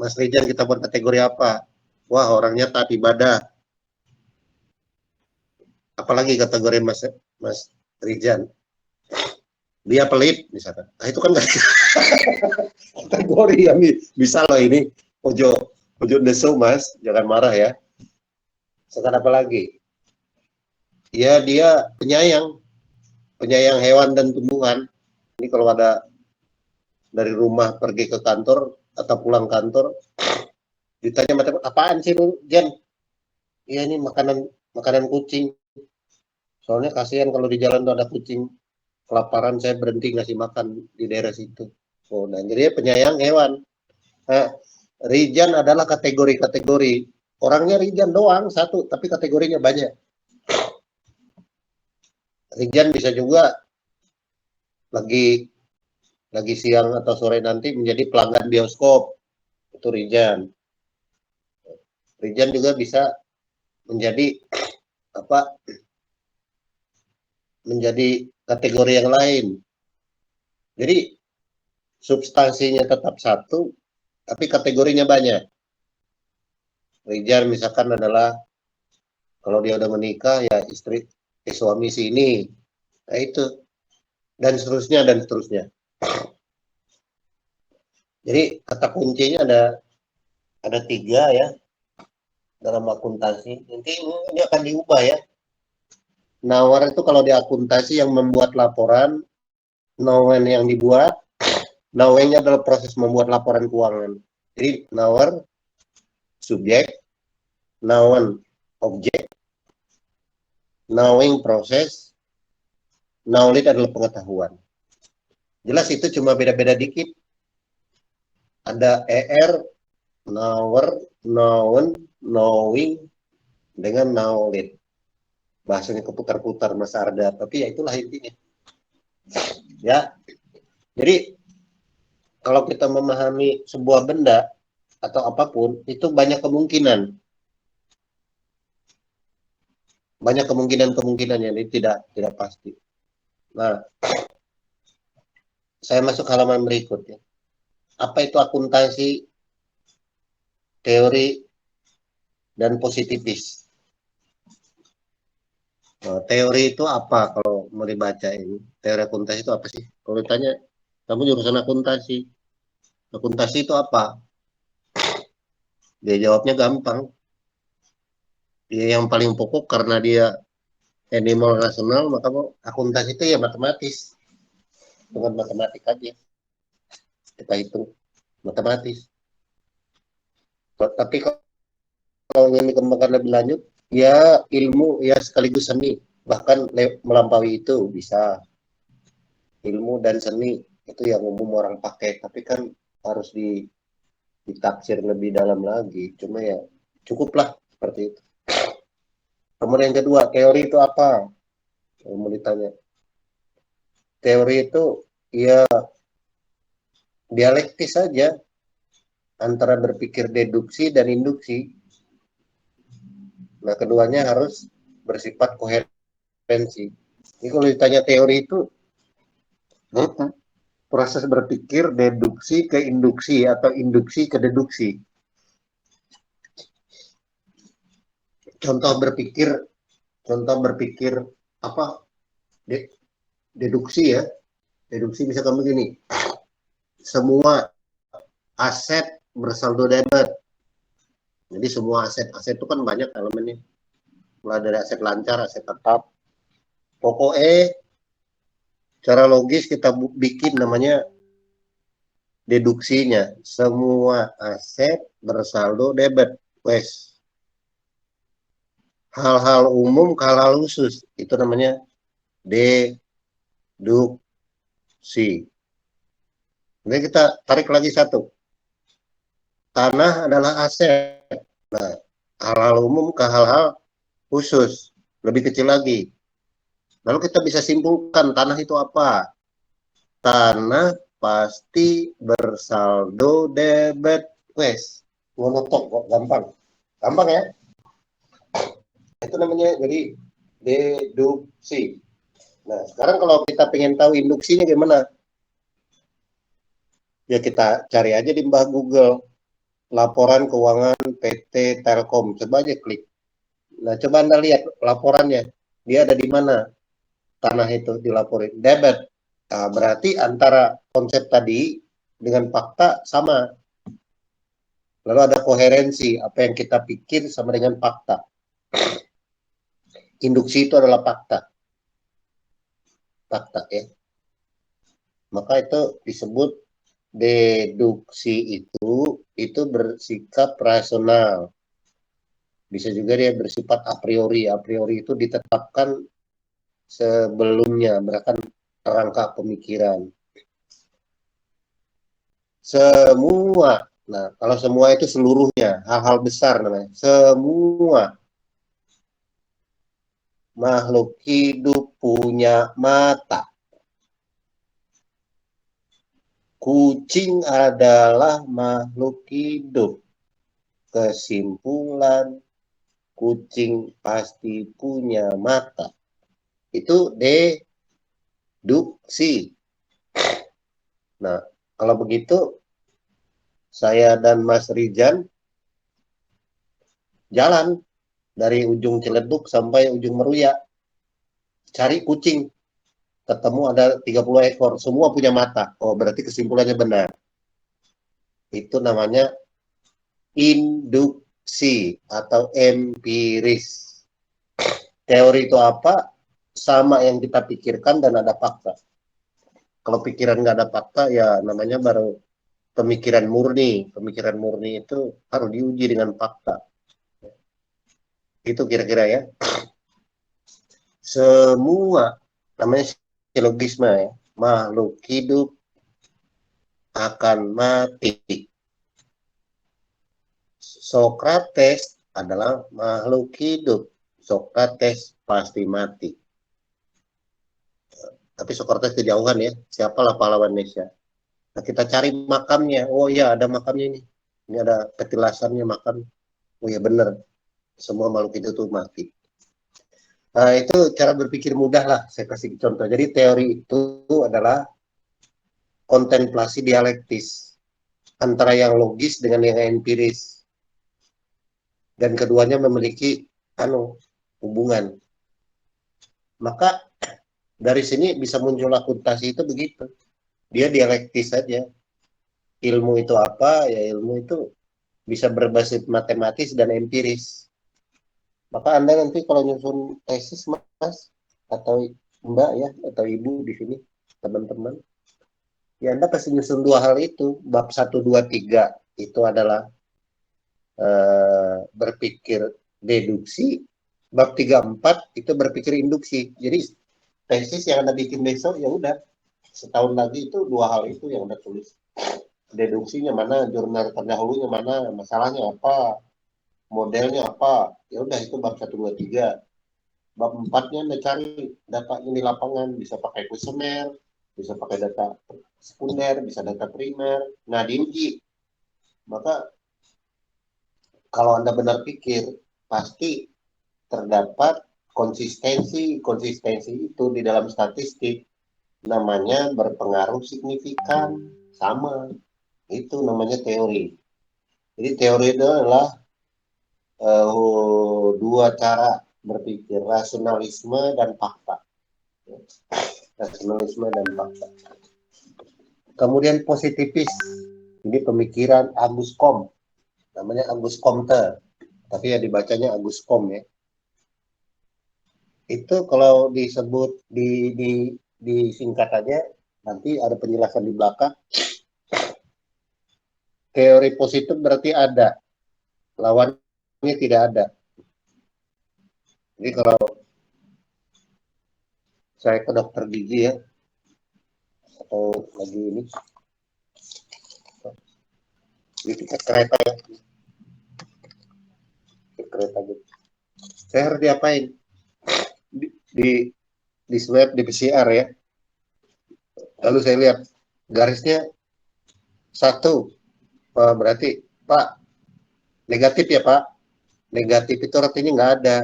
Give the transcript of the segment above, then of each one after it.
Mas Rijan kita buat kategori apa? Wah, orangnya taat ibadah. Apalagi kategori Mas Rijan? Dia pelit misalkan. Nah, itu kan kategori yang bisa loh ini. Ojo nesu Mas, jangan marah ya. Sekarang apa lagi? Ya dia penyayang hewan dan tumbuhan. Ini kalau ada dari rumah pergi ke kantor atau pulang kantor, ditanya macam apaan sih lu, Jen? Iya ini makanan kucing. Soalnya kasihan kalau di jalan tuh ada kucing kelaparan, saya berhenti ngasih makan di daerah situ. Oh, nah jadi penyayang hewan. Nah, Rijan adalah kategori-kategori. Orangnya Rijan doang satu, tapi kategorinya banyak. Rijan bisa juga lagi siang atau sore nanti menjadi pelanggan bioskop. Itu Rijan. Rijan juga bisa menjadi apa? Menjadi kategori yang lain. Jadi substansinya tetap satu, tapi kategorinya banyak. Rijan misalkan adalah kalau dia udah menikah ya suami si ini. Nah itu dan seterusnya dan seterusnya. Jadi kata kuncinya ada 3 ya dalam akuntansi. Nanti ini akan diubah ya. Nawar itu kalau di akuntansi yang membuat laporan, nawen yang dibuat, nawennya adalah proses membuat laporan keuangan. Jadi nawar subjek, nawen objek, knowing proses, knowledge adalah pengetahuan. Jelas itu cuma beda-beda dikit. Ada knower, known, knowing, dengan knowledge. Bahasanya keputar-putar Mas Arda, tapi ya itulah intinya. Ya, jadi kalau kita memahami sebuah benda atau apapun, itu banyak kemungkinan. Banyak kemungkinan-kemungkinannya, ini tidak pasti. Nah, saya masuk halaman berikutnya. Apa itu akuntansi, teori, dan positifis? Nah, teori itu apa kalau mau dibaca ini? Teori akuntansi itu apa sih? Kalau ditanya, kamu jurusan akuntansi. Akuntansi itu apa? Dia jawabnya gampang. Dia yang paling pokok karena dia animal rasional, maka akuntansi itu ya matematis. Dengan matematik aja. Kita hitung matematis. Tapi kalau ingin dikembangkan lebih lanjut, ya ilmu ya sekaligus seni. Bahkan melampaui itu bisa. Ilmu dan seni itu yang umum orang pakai. Tapi kan harus ditafsir lebih dalam lagi. Cuma ya cukuplah seperti itu. Kemudian yang kedua, teori itu apa? Mau ditanya. Teori itu ya dialektis saja antara berpikir deduksi dan induksi. Nah, keduanya harus bersifat koherensi. Ini kalau ditanya teori itu proses berpikir deduksi ke induksi atau induksi ke deduksi. Contoh berpikir apa? Deduksi ya. Deduksi bisa kamu gini. Semua aset bersaldo debit. Jadi semua aset itu kan banyak elemennya. Mulai dari aset lancar, aset tetap. Pokoknya cara logis kita bikin namanya deduksinya. Semua aset bersaldo debit. Wes. Hal-hal umum ke hal-hal khusus. Itu namanya deduksi. Ini kita tarik lagi satu. Tanah adalah aset. Nah, hal-hal umum ke hal-hal khusus. Lebih kecil lagi. Lalu kita bisa simpulkan tanah itu apa? Tanah pasti bersaldo debit. Wes, monotok kok, gampang. Gampang ya? Itu namanya jadi deduksi. Nah, sekarang kalau kita pengen tahu induksinya gimana? Ya kita cari aja di Mbah Google. laporan keuangan PT Telkom, coba aja klik. Nah, coba Anda lihat laporannya, dia ada di mana tanah itu dilaporin, debit. Nah, berarti antara konsep tadi dengan fakta sama. Lalu ada koherensi, apa yang kita pikir sama dengan fakta. Induksi itu adalah fakta. Fakta ya. Maka itu disebut deduksi itu bersikap rasional. Bisa juga dia bersifat a priori. A priori itu ditetapkan sebelumnya, bahkan rangka pemikiran. Semua. Nah, kalau semua itu seluruhnya, hal-hal besar namanya. Semua makhluk hidup punya mata. Kucing adalah makhluk hidup. Kesimpulan, kucing pasti punya mata. Itu deduksi. Nah, kalau begitu, saya dan Mas Rijan jalan dari ujung Ciledug sampai ujung Meruya. Cari kucing. Ketemu ada 30 ekor. Semua punya mata. Oh, berarti kesimpulannya benar. Itu namanya induksi atau empiris. Teori itu apa? Sama yang kita pikirkan dan ada fakta. Kalau pikiran nggak ada fakta, ya namanya baru pemikiran murni. Pemikiran murni itu harus diuji dengan fakta. Itu kira-kira ya. Semua namanya silogisme ya. Makhluk hidup akan mati. Sokrates adalah makhluk hidup. Sokrates pasti mati. Tapi Sokrates kejauhan ya. Siapalah pahlawan Indonesia. Nah, kita cari makamnya. Oh iya, ada makamnya ini. Ini ada petilasannya makam. Oh iya benar. Semua makhluk hidup itu mati. Nah, itu cara berpikir mudah lah. Saya kasih contoh. Jadi teori itu adalah kontemplasi dialektis antara yang logis dengan yang empiris. Dan keduanya memiliki hubungan. Maka dari sini bisa muncul akuntansi itu begitu. Dia dialektis saja. Ilmu itu apa? Ya ilmu itu bisa berbasis matematis dan empiris. Maka Anda nanti kalau nyusun tesis Mas atau Mbak ya atau Ibu di sini teman-teman, ya Anda pasti nyusun dua hal itu. Bab 1 2 3 itu adalah berpikir deduksi, bab 3 4 itu berpikir induksi. Jadi tesis yang Anda bikin besok ya udah setahun lagi itu dua hal itu yang Anda tulis. Deduksinya mana, jurnal terdahulunya mana, masalahnya apa, modelnya apa, ya udah itu bab 1 2 3. Bab 4-nya Anda cari datanya di lapangan, bisa pakai kuesioner, bisa pakai data sekunder, bisa data primer. Nah, diuji. Maka kalau Anda benar pikir, pasti terdapat konsistensi. Konsistensi itu di dalam statistik namanya berpengaruh signifikan. Sama. Itu namanya teori. Jadi teori itu adalah dua cara berpikir, rasionalisme dan fakta. Rasionalisme dan fakta. Kemudian positifis. Ini pemikiran Agus Kom. Namanya Agus Comte. Tapi ya dibacanya Agus Kom ya. Itu kalau disebut di singkat aja, nanti ada penjelasan di belakang. Teori positif berarti ada, lawannya tidak ada. Jadi kalau saya ke dokter gigi ya, atau lagi ini, di tiket kereta ya, di kereta gitu. Saya harus diapain? Di swab, di PCR ya. Lalu saya lihat garisnya satu, berarti Pak negatif ya Pak. Negatif itu artinya nggak ada.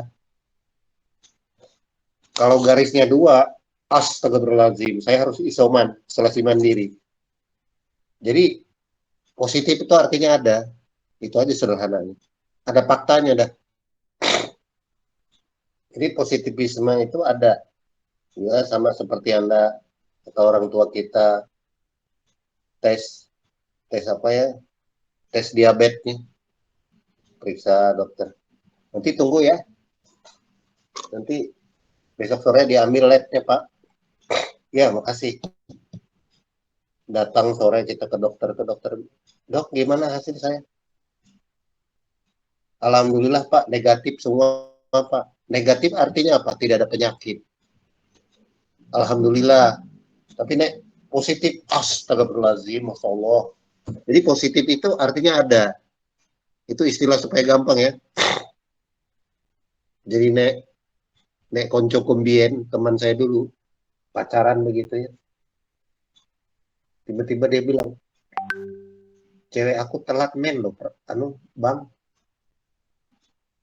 Kalau garisnya dua, astagfirullahaladzim, saya harus isoman, isolasi mandiri. Jadi positif itu artinya ada. Itu aja sederhananya. Ada faktanya dah. Jadi positivisme itu ada, ya sama seperti Anda atau orang tua kita tes tes apa ya? Tes diabetes nih, periksa dokter. Nanti tunggu ya. Nanti besok sore diambil labnya, Pak. Ya, makasih. Datang sore kita ke dokter. Dok, gimana hasil saya? Alhamdulillah, Pak, negatif semua, Pak. Negatif artinya apa? Tidak ada penyakit. Alhamdulillah. Tapi nek positif, astagfirullahaladzim, Masya Allah. Jadi positif itu artinya ada. Itu istilah supaya gampang ya. Jadi nek konco kumbien, teman saya dulu, pacaran begitu ya. Tiba-tiba dia bilang, cewek aku telat men loh, anu bang.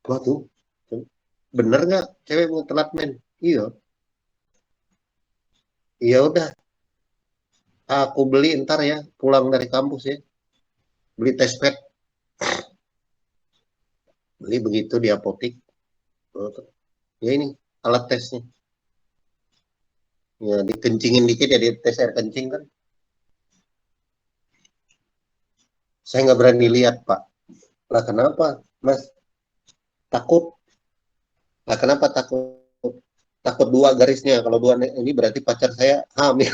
Gua tuh, bener nggak cewek mau telat men? Iya, iya udah. Aku beli ntar ya, pulang dari kampus ya. Beli tespet, beli begitu di apotik. Ya ini alat tesnya. Ya dikencingin dikit ya, di tes air kencing kan. Saya nggak berani lihat Pak. Lah kenapa, Mas? Takut. Lah kenapa takut? Takut dua garisnya. Kalau dua ini berarti pacar saya hamil.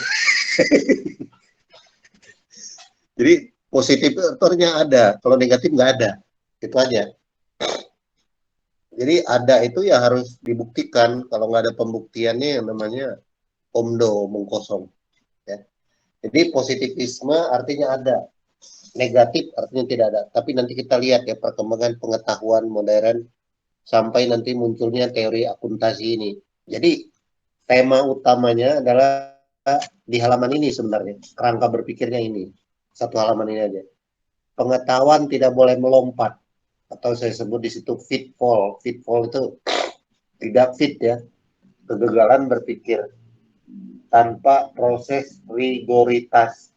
Jadi positifnya ada, kalau negatif nggak ada. Itu aja. Jadi ada itu ya harus dibuktikan. Kalau nggak ada pembuktiannya yang namanya omdo, omong kosong. Ya. Jadi positivisme artinya ada, negatif artinya tidak ada. Tapi nanti kita lihat ya perkembangan pengetahuan modern sampai nanti munculnya teori akuntansi ini. Jadi tema utamanya adalah di halaman ini sebenarnya. Kerangka berpikirnya ini. Satu halaman ini aja. Pengetahuan tidak boleh melompat. Atau saya sebut di situ fitfall. Fitfall itu tidak fit ya. Kegagalan berpikir tanpa proses rigoritas.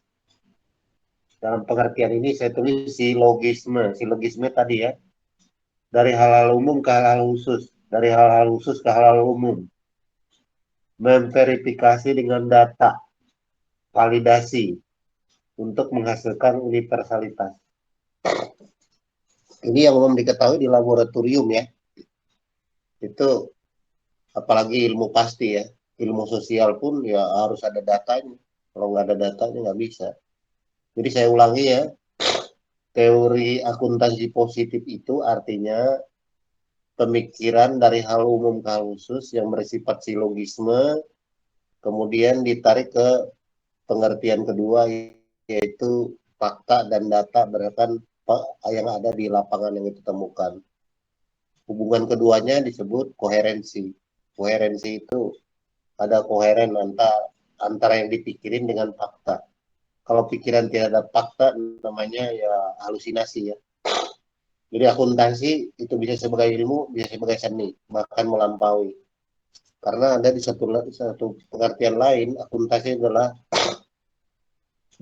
Dalam pengertian ini saya tulis silogisme. Silogisme tadi ya. Dari hal-hal umum ke hal-hal khusus. Dari hal-hal khusus ke hal-hal umum. Memverifikasi dengan data. Validasi. Untuk menghasilkan universalitas. Ini yang umum diketahui di laboratorium ya. Itu apalagi ilmu pasti ya. Ilmu sosial pun ya harus ada datanya. Kalau nggak ada datanya nggak bisa. Jadi saya ulangi ya, teori akuntansi positif itu artinya pemikiran dari hal umum ke hal khusus yang bersifat silogisme, kemudian ditarik ke pengertian kedua yaitu fakta dan data berdasarkan yang ada di lapangan yang kita temukan. Hubungan keduanya disebut koherensi. Koherensi itu ada koheren antara yang dipikirin dengan fakta. Kalau pikiran tidak ada fakta, namanya ya halusinasi ya. Jadi akuntansi itu bisa sebagai ilmu, bisa sebagai seni, bahkan melampaui. Karena ada di satu pengertian lain, akuntansi adalah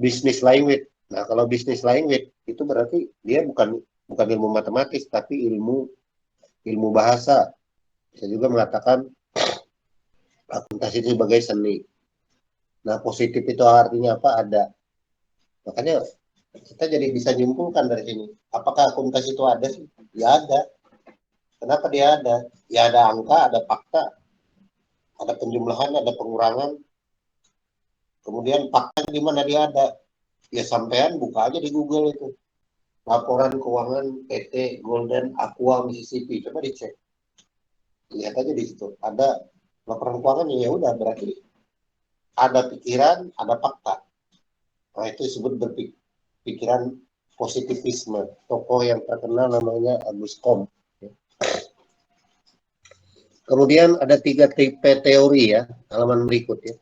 business language. Nah, kalau business language itu berarti dia bukan ilmu matematis, tapi ilmu bahasa. Bisa juga mengatakan akuntansi itu sebagai seni. Nah, positif itu artinya apa? Ada. Makanya kita jadi bisa nyimpulkan dari sini. Apakah akuntansi itu ada sih? Ya ada. Kenapa dia ada? Ya ada angka, ada fakta, ada penjumlahan, ada pengurangan. Kemudian fakta di mana dia ada? Ya sampean buka aja di Google itu. Laporan keuangan PT Golden Aqua Mississippi. Coba dicek. Lihat aja di situ. Ada laporan keuangan ya udah berarti ada pikiran, ada fakta. Nah itu disebut berpikiran positivisme. Tokoh yang terkenal namanya Agus Kom. Kemudian ada 3 tipe teori ya, halaman berikut ya.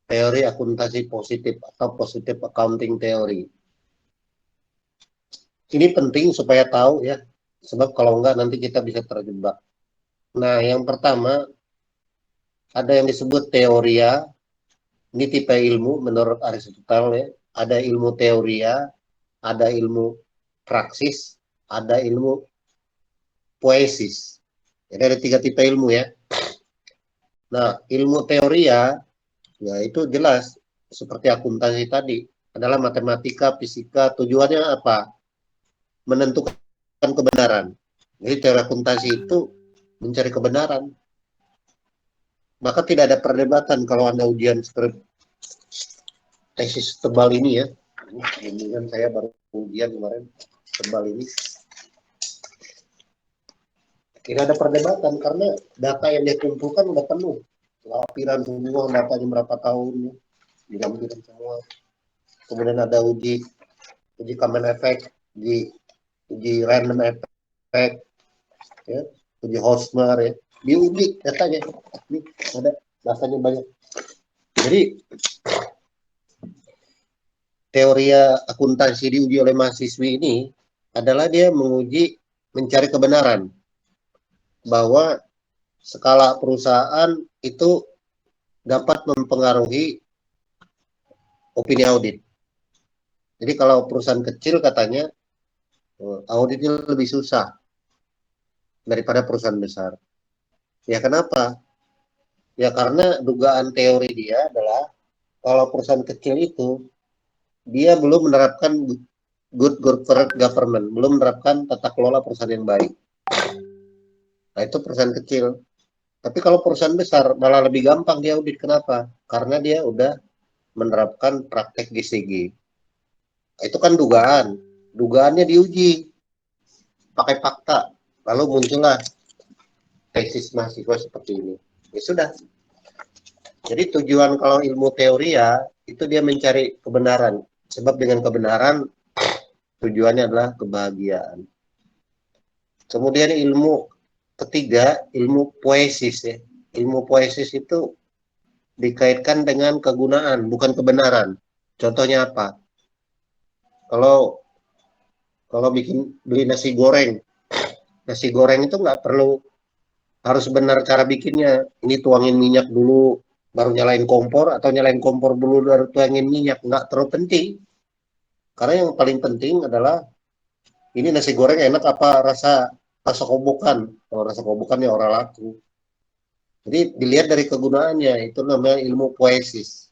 Teori akuntansi positif atau positive accounting theory. Ini penting supaya tahu ya, sebab kalau enggak nanti kita bisa terjebak. Nah, yang pertama ada yang disebut teoria. Ini tipe ilmu menurut Aristoteles ya. Ada ilmu teoria, ada ilmu praksis, ada ilmu poesis. Jadi ada 3 tipe ilmu ya. Nah, ilmu teori ya itu jelas seperti akuntansi tadi adalah matematika, fisika. Tujuannya apa? Menentukan kebenaran. Jadi teori akuntansi itu mencari kebenaran. Maka tidak ada perdebatan kalau Anda ujian skrip tesis tebal ini ya. Ini kan saya baru ujian kemarin tebal ini. Tidak ada perdebatan karena data yang dia kumpulkan udah penuh. Lapiran semua datanya berapa tahun ya. Diambilkan semua. Kemudian ada uji common effect, uji random effect, ya, uji Hosmer ya. Diuji datanya. Ini ada datanya banyak. Jadi teori akuntansi diuji oleh mahasiswi ini adalah dia menguji mencari kebenaran bahwa skala perusahaan itu dapat mempengaruhi opini audit. Jadi kalau perusahaan kecil katanya auditnya lebih susah daripada perusahaan besar. Ya kenapa? Ya karena dugaan teori dia adalah kalau perusahaan kecil itu dia belum menerapkan good corporate government, belum menerapkan tata kelola perusahaan yang baik. Nah itu perusahaan kecil. Tapi kalau perusahaan besar malah lebih gampang dia audit. Kenapa? Karena dia udah menerapkan praktek GCG. Nah, itu kan dugaan. Dugaannya diuji pakai fakta. Lalu muncullah tesis mahasiswa seperti ini. Ya sudah. Jadi tujuan kalau ilmu teori ya itu dia mencari kebenaran. Sebab dengan kebenaran tujuannya adalah kebahagiaan. Kemudian ilmu ketiga, ilmu poesis ya. Ilmu poesis itu dikaitkan dengan kegunaan, bukan kebenaran. Contohnya apa? Kalau beli nasi goreng itu nggak perlu harus benar cara bikinnya. Ini tuangin minyak dulu, baru nyalain kompor, atau nyalain kompor dulu, baru tuangin minyak. Nggak terlalu penting. Karena yang paling penting adalah ini nasi goreng enak apa rasa kobokan. Kalau rasa kobokan ya orang laku. Jadi dilihat dari kegunaannya, itu namanya ilmu poesis.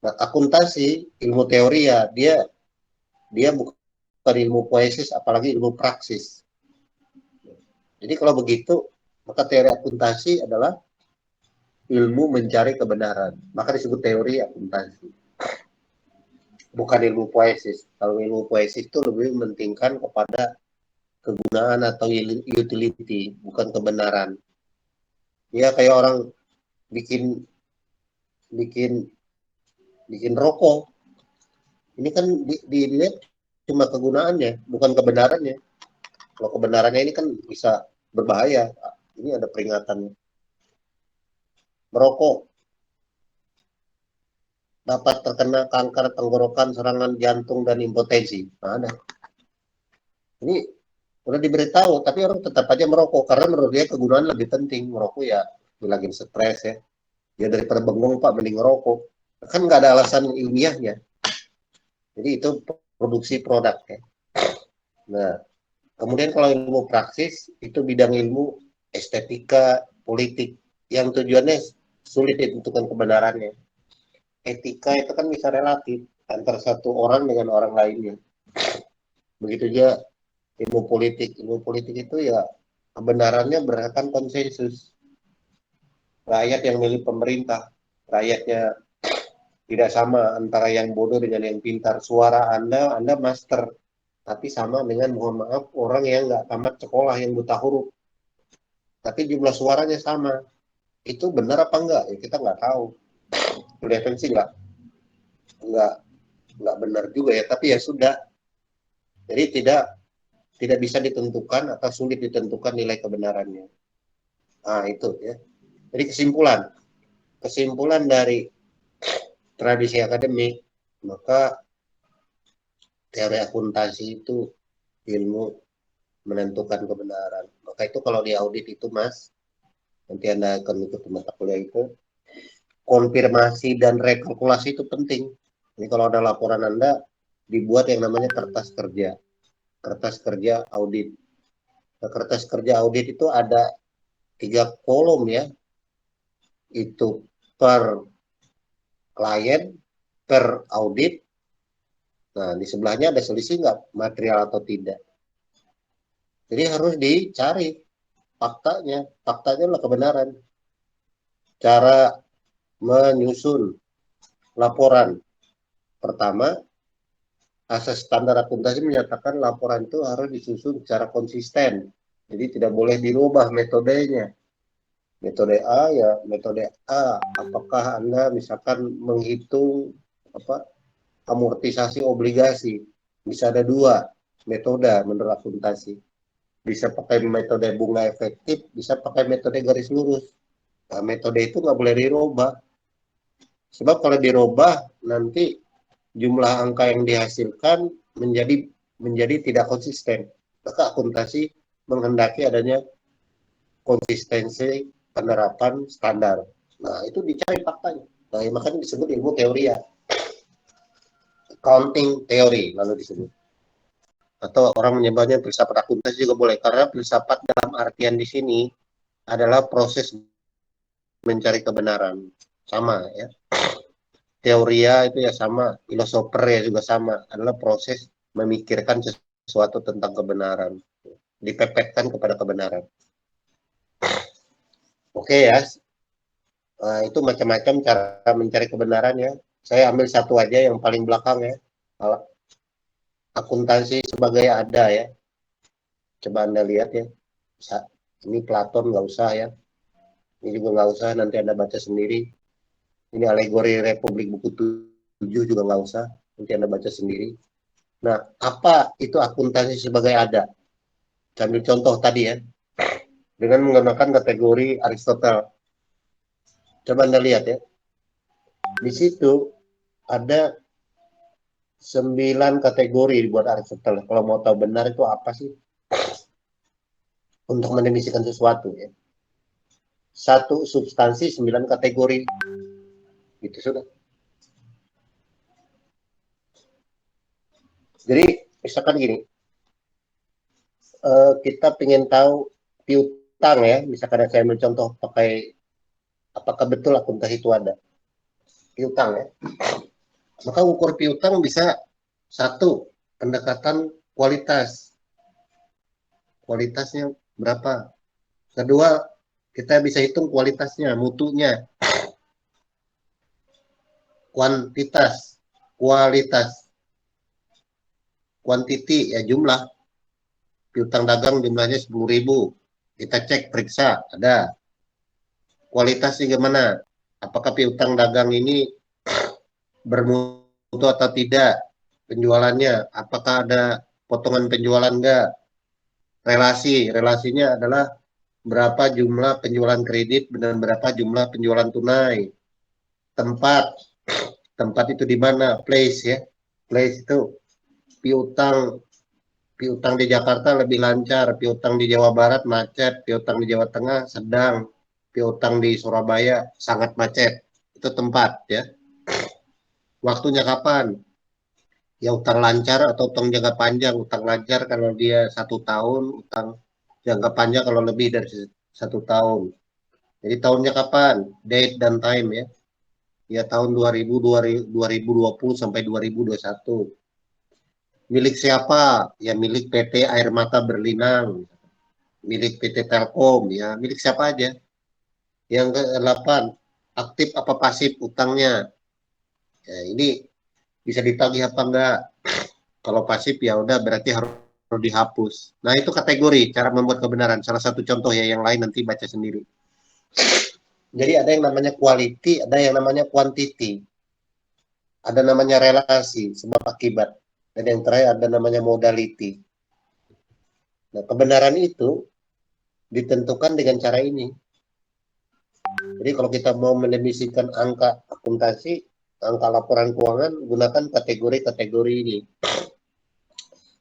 Nah, akuntansi, ilmu teori ya, dia bukan ilmu poesis, apalagi ilmu praksis. Jadi kalau begitu, maka teori akuntansi adalah ilmu mencari kebenaran. Maka disebut teori akuntansi. Bukan ilmu poesis. Kalau ilmu poesis itu lebih mementingkan kepada kegunaan atau utility, bukan kebenaran. Ya kayak orang bikin bikin bikin rokok. Ini kan dilihat cuma kegunaannya, bukan kebenarannya. Kalau kebenarannya ini kan bisa berbahaya. Ini ada peringatan. Merokok dapat terkena kanker tenggorokan, serangan jantung, dan impotensi. Nah, ada. Ini udah diberitahu, tapi orang tetap aja merokok karena menurut dia kegunaan lebih penting. Merokok ya lagi stres ya. Ya daripada bengong Pak, mending ngerokok. Kan nggak ada alasan ilmiahnya. Jadi itu produksi produk ya. Nah, kemudian kalau ilmu praksis itu bidang ilmu estetika, politik yang tujuannya sulit ditentukan kebenarannya. Etika itu kan bisa relatif antara satu orang dengan orang lainnya. Begitu juga ilmu politik. Ilmu politik itu ya kebenarannya berdasarkan konsensus. Rakyat yang milih pemerintah, rakyatnya tidak sama antara yang bodoh dengan yang pintar. Suara Anda master, tapi sama dengan mohon maaf orang yang nggak tamat sekolah yang buta huruf. Tapi jumlah suaranya sama. Itu benar apa enggak? Ya kita nggak tahu. Defensi nggak nggak benar juga ya. Tapi ya sudah. Jadi tidak bisa ditentukan atau sulit ditentukan nilai kebenarannya. Nah itu ya. Jadi kesimpulan dari tradisi akademik, maka teori akuntansi itu ilmu menentukan kebenaran. Maka itu kalau di audit itu Mas, nanti Anda akan ikut mata kuliah itu, konfirmasi dan rekalkulasi itu penting. Jadi kalau ada laporan Anda, dibuat yang namanya kertas kerja. kertas kerja audit. Nah, kertas kerja audit itu ada 3 kolom ya, itu per klien, per audit. Nah, di sebelahnya ada selisih nggak material atau tidak. Jadi harus dicari faktanya. Faktanya adalah kebenaran. Cara menyusun laporan. Pertama, asas standar akuntansi menyatakan laporan itu harus disusun secara konsisten. Jadi tidak boleh dirubah metodenya. Metode A ya metode A. Apakah Anda misalkan menghitung amortisasi obligasi? Bisa ada 2 metode menurut akuntansi. Bisa pakai metode bunga efektif, bisa pakai metode garis lurus. Nah, metode itu nggak boleh dirubah. Sebab kalau dirubah nanti jumlah angka yang dihasilkan menjadi tidak konsisten. Maka akuntansi menghendaki adanya konsistensi penerapan standar. Nah, itu dicari faktanya. Nah, makanya disebut ilmu teori ya. Accounting teori lalu disebut. Atau orang menyebutnya filsafat akuntansi juga boleh. Karena filsafat dalam artian di sini adalah proses mencari kebenaran. Sama ya. Teoria itu ya sama. Filosofer ya juga sama. Adalah proses memikirkan sesuatu tentang kebenaran. Dipepetkan kepada kebenaran. Oke ya. Nah, itu macam-macam cara mencari kebenaran ya. Saya ambil satu aja yang paling belakang ya. Akuntansi sebagai ada ya. Coba Anda lihat ya. Ini Platon nggak usah ya. Ini juga nggak usah, nanti Anda baca sendiri. Ini alegori Republik buku 7 juga nggak usah, nanti Anda baca sendiri. Nah, apa itu akuntansi sebagai ada? Saya ambil contoh tadi ya. Dengan menggunakan kategori Aristotle. Coba Anda lihat ya. Di situ ada 9 kategori dibuat Aristotle. Kalau mau tahu benar itu apa sih? Untuk mendefinisikan sesuatu ya. 1 substansi, 9 kategori. Itu sudah. Jadi misalkan gini, kita ingin tahu piutang ya, misalkan saya ambil contoh pakai apakah betul akuntansi itu ada piutang ya, maka ukur piutang bisa 1 pendekatan kualitasnya berapa. Kedua, kita bisa hitung kualitasnya, mutunya. Kualitas, kuantiti ya jumlah. Piutang dagang jumlahnya 10.000. Kita cek, periksa, ada. Kualitasnya gimana? Apakah piutang dagang ini bermutu atau tidak? Penjualannya, apakah ada potongan penjualan enggak? Relasinya adalah berapa jumlah penjualan kredit dan berapa jumlah penjualan tunai. Tempat itu di mana? Place ya. Place itu piutang di Jakarta lebih lancar, piutang di Jawa Barat macet, piutang di Jawa Tengah sedang, piutang di Surabaya sangat macet. Itu tempat ya. Waktunya kapan? Ya utang lancar atau utang jangka panjang. Utang lancar kalau dia 1 tahun, utang jangka panjang kalau lebih dari 1 tahun. Jadi tahunnya kapan? Date dan time ya. Ya tahun 2020 sampai 2021. Milik siapa? Ya milik PT Air Mata Berlinang. Milik PT Telkom ya. Milik siapa aja. Yang ke-8, aktif apa pasif utangnya. Ya, ini bisa ditagih apa enggak? Kalau pasif ya udah berarti harus dihapus. Nah, itu kategori cara membuat kebenaran. Salah satu contoh ya, yang lain nanti baca sendiri. Jadi ada yang namanya quality, ada yang namanya quantity. Ada namanya relasi, sebab akibat. Dan yang terakhir ada namanya modality. Nah, kebenaran itu ditentukan dengan cara ini. Jadi kalau kita mau mendefinisikan angka akuntansi, angka laporan keuangan, gunakan kategori-kategori ini.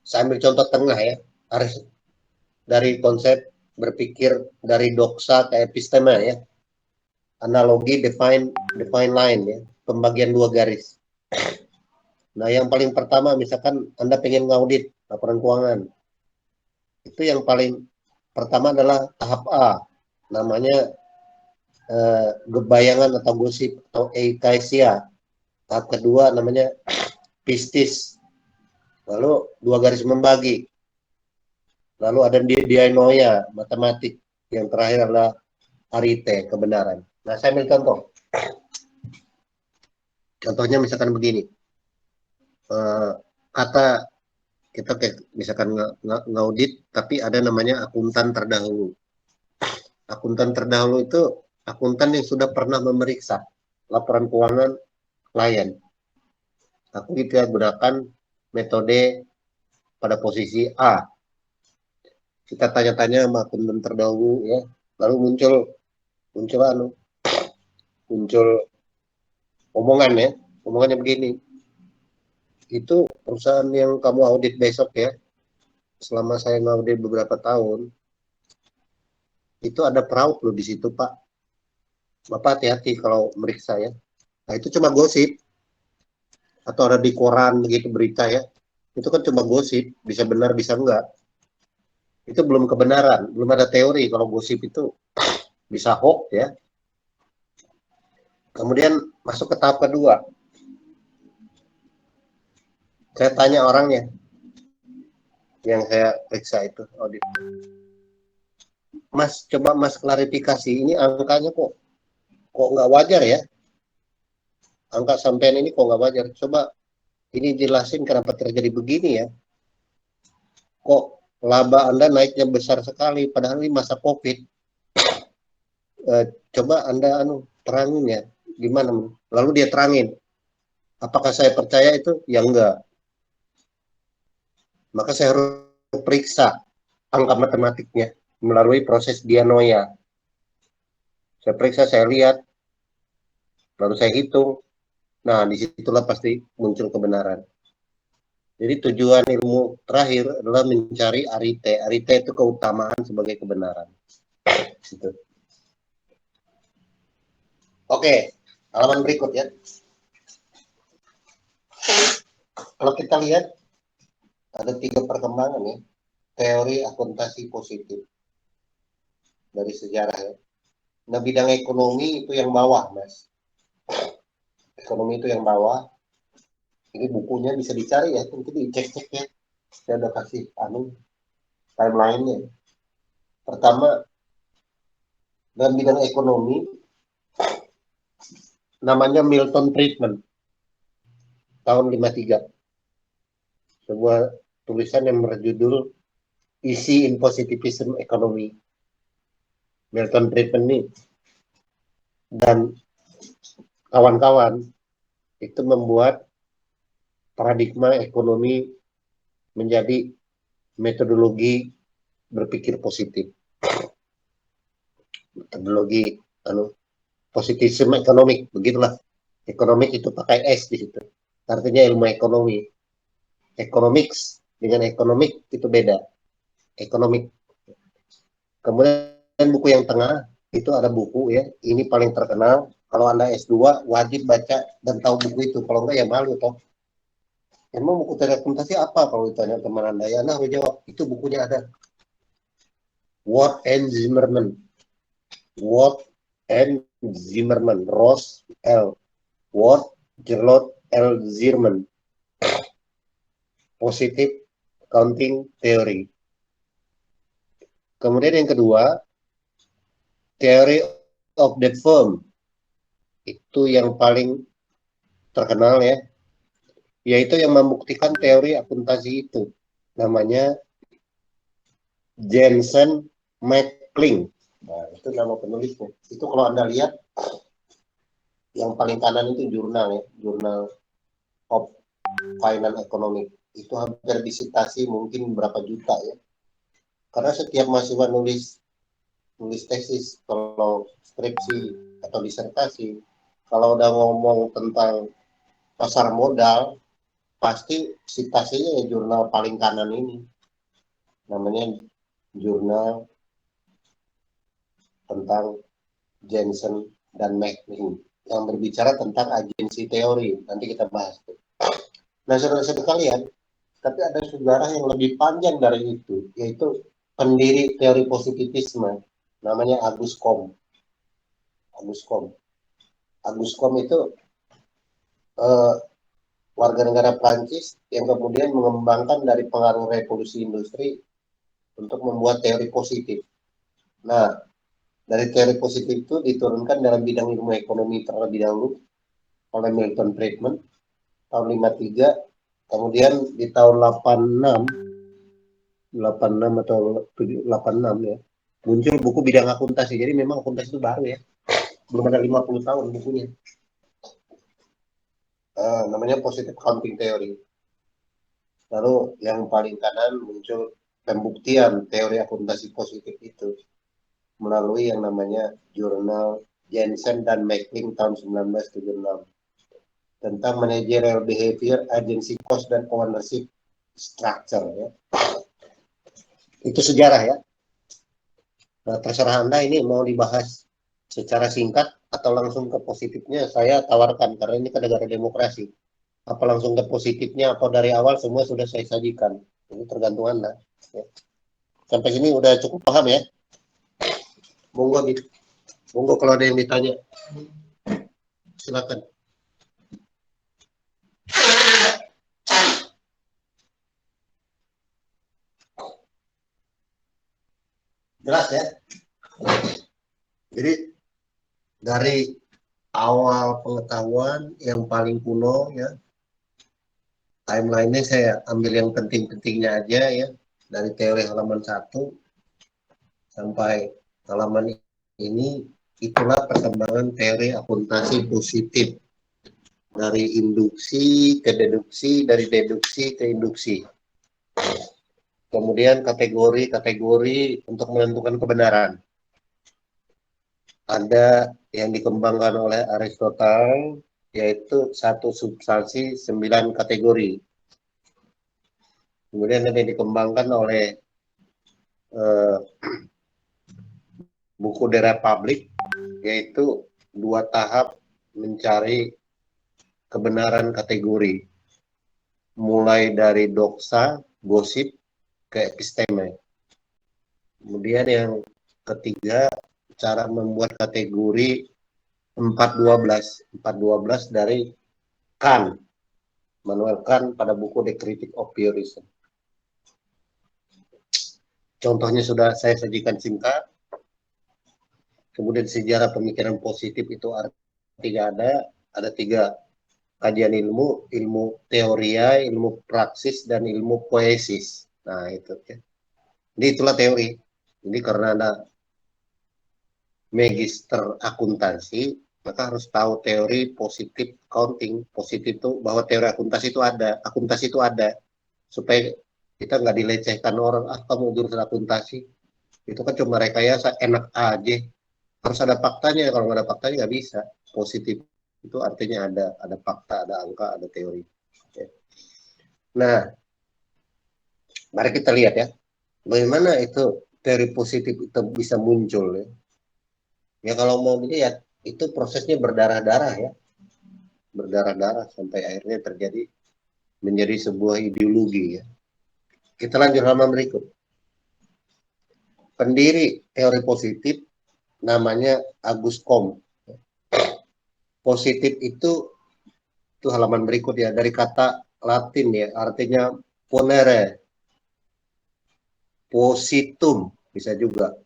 Saya ambil contoh tengah ya, harus dari konsep berpikir dari doksa ke epistema ya. Analogi define line ya, pembagian 2 garis. Nah, yang paling pertama misalkan Anda pengen ngaudit laporan keuangan, itu yang paling pertama adalah tahap A, namanya gebayangan atau gosip atau eikasia. Tahap kedua namanya pistis. Lalu dua garis membagi. Lalu ada dianoia, matematik. Yang terakhir adalah arite, kebenaran. Nah, saya ambil contoh. Contohnya misalkan begini. Kata kita kayak misalkan ngaudit, tapi ada namanya akuntan terdahulu. Akuntan terdahulu itu akuntan yang sudah pernah memeriksa laporan keuangan klien. Aku kita gunakan metode pada posisi A. Kita tanya-tanya sama akuntan terdahulu ya, lalu muncul muncul omongan ya, omongannya begini. Itu perusahaan yang kamu audit besok ya, selama saya ngaudit beberapa tahun, itu ada fraud loh di situ Pak. Bapak hati-hati kalau meriksa ya. Nah itu cuma gosip, atau ada di koran begitu berita ya. Itu kan cuma gosip, bisa benar bisa enggak. Itu belum kebenaran, belum ada teori kalau gosip itu bisa hoax ya. Kemudian masuk ke tahap kedua. Saya tanya orangnya yang saya periksa itu audit. Mas, coba Mas klarifikasi ini angkanya kok nggak wajar ya? Angka sampean ini kok nggak wajar? Coba ini jelasin kenapa terjadi begini ya? Kok laba Anda naiknya besar sekali padahal ini masa Covid. Coba Anda terangin ya, gimana? Lalu dia terangin. Apakah saya percaya itu? Ya enggak. Maka saya harus periksa angka matematiknya melalui proses dianoia. Saya periksa, saya lihat, lalu saya hitung. Nah, disitulah pasti muncul kebenaran. Jadi tujuan ilmu terakhir adalah mencari arite. Arite itu keutamaan sebagai kebenaran. Gitu. Oke, halaman berikut ya. Kalau kita lihat, ada 3 perkembangan ya. Teori akuntansi positif dari sejarah ya. Nah, bidang ekonomi itu yang bawah, Mas. Ekonomi itu yang bawah. Ini bukunya bisa dicari ya, nanti dicek-cek ya. Saya udah kasih timeline-nya. Pertama, dalam bidang ekonomi, namanya Milton Friedman, tahun 53. Sebuah tulisan yang berjudul Isi in Positivism Economy. Milton Friedman ini dan kawan-kawan itu membuat paradigma ekonomi menjadi metodologi berpikir positif. Metodologi positivisme ekonomik, begitulah. Ekonomik itu pakai S di situ. Artinya ilmu ekonomi. Economics dengan ekonomik itu beda. Ekonomik. Kemudian buku yang tengah itu ada buku ya. Ini paling terkenal. Kalau Anda S2 wajib baca dan tahu buku itu. Kalau enggak ya malu toh. Emang buku telekomunikasi apa kalau ditanya teman Anda? Ya, nah, jawab. Itu bukunya ada. Watt and Zimmerman. Watt and Zimmerman. Ross L. Watt, Charlotte L. Zimmerman. Positive Accounting Theory. Kemudian yang kedua, Theory of the Firm. Itu yang paling terkenal ya. Yaitu yang membuktikan teori akuntansi itu. Namanya Jensen McClellan. Nah, itu nama penulisnya. Itu kalau Anda lihat, yang paling kanan itu jurnal ya. Jurnal of Finance Economic. Itu hampir disitasi mungkin berapa juta ya. Karena setiap mahasiswa nulis tesis, kalau skripsi atau disertasi, kalau udah ngomong tentang pasar modal, pasti citasinya ya jurnal paling kanan ini. Namanya jurnal tentang Jensen dan McClellan yang berbicara tentang agensi teori. Nanti kita bahas. Nah, saudara-saudara sekalian, tapi ada sejarah yang lebih panjang dari itu, yaitu pendiri teori positivisme, namanya Auguste Comte. Auguste Comte. Auguste Comte itu eh, warga negara Prancis yang kemudian mengembangkan dari pengaruh revolusi industri untuk membuat teori positif. Nah, dari teori positif itu diturunkan dalam bidang ilmu ekonomi terlebih dahulu oleh Milton Friedman tahun 53, kemudian di tahun 86 atau 86 ya, muncul buku bidang akuntansi. Jadi memang akuntansi itu baru ya, belum ada 50 tahun bukunya. Namanya Positive Counting Theory. Lalu yang paling kanan muncul pembuktian teori akuntansi positif itu melalui yang namanya jurnal Jensen dan Mackling tahun 1976 tentang managerial behavior, agency cost, dan ownership structure ya. Itu sejarah ya. Nah, terserah Anda ini mau dibahas secara singkat atau langsung ke positifnya, saya tawarkan karena ini kan negara demokrasi. Apa langsung ke positifnya atau dari awal semua sudah saya sajikan. Ini tergantung Anda. Ya. Sampai sini udah cukup paham ya? Monggo gitu. Monggo kalau ada yang ditanya. Silakan. Jelas ya? Jadi dari awal pengetahuan yang paling kuno ya, timeline-nya saya ambil yang penting-pentingnya aja ya, dari teori halaman 1 sampai halaman ini, itulah perkembangan teori akuntansi positif dari induksi ke deduksi, dari deduksi ke induksi. Kemudian kategori-kategori untuk menentukan kebenaran. Ada yang dikembangkan oleh Aristotle, yaitu satu substansi 9 kategori. Kemudian ada yang dikembangkan oleh eh, buku The Republic, yaitu 2 tahap mencari kebenaran kategori. Mulai dari doksa, gosip, ke episteme. Kemudian yang ketiga, cara membuat kategori 412 dari Kant, Manuel Kant pada buku The Critique of Purism. Contohnya sudah saya sajikan singkat. Kemudian sejarah pemikiran positif itu artinya ada 3 kajian ilmu, ilmu teoria, ilmu praksis, dan ilmu poesis. Nah itu ya. Jadi itulah teori. Jadi karena ada magister akuntansi, maka harus tahu teori positif counting. Positif itu bahwa teori akuntansi itu ada, supaya kita nggak dilecehkan orang, ah kamu jurusan akuntansi, itu kan cuma rekayasa, enak aja. Harus ada faktanya, kalau nggak ada faktanya nggak bisa. Positif itu artinya ada fakta, ada angka, ada teori. Nah, mari kita lihat ya, bagaimana itu teori positif itu bisa muncul ya. Ya kalau mau dilihat, itu prosesnya berdarah-darah ya, berdarah-darah sampai akhirnya terjadi menjadi sebuah ideologi ya. Kita lanjut halaman berikut. Pendiri teori positif namanya Auguste Comte. Positif itu halaman berikut ya, dari kata Latin ya, artinya ponere, positum bisa juga.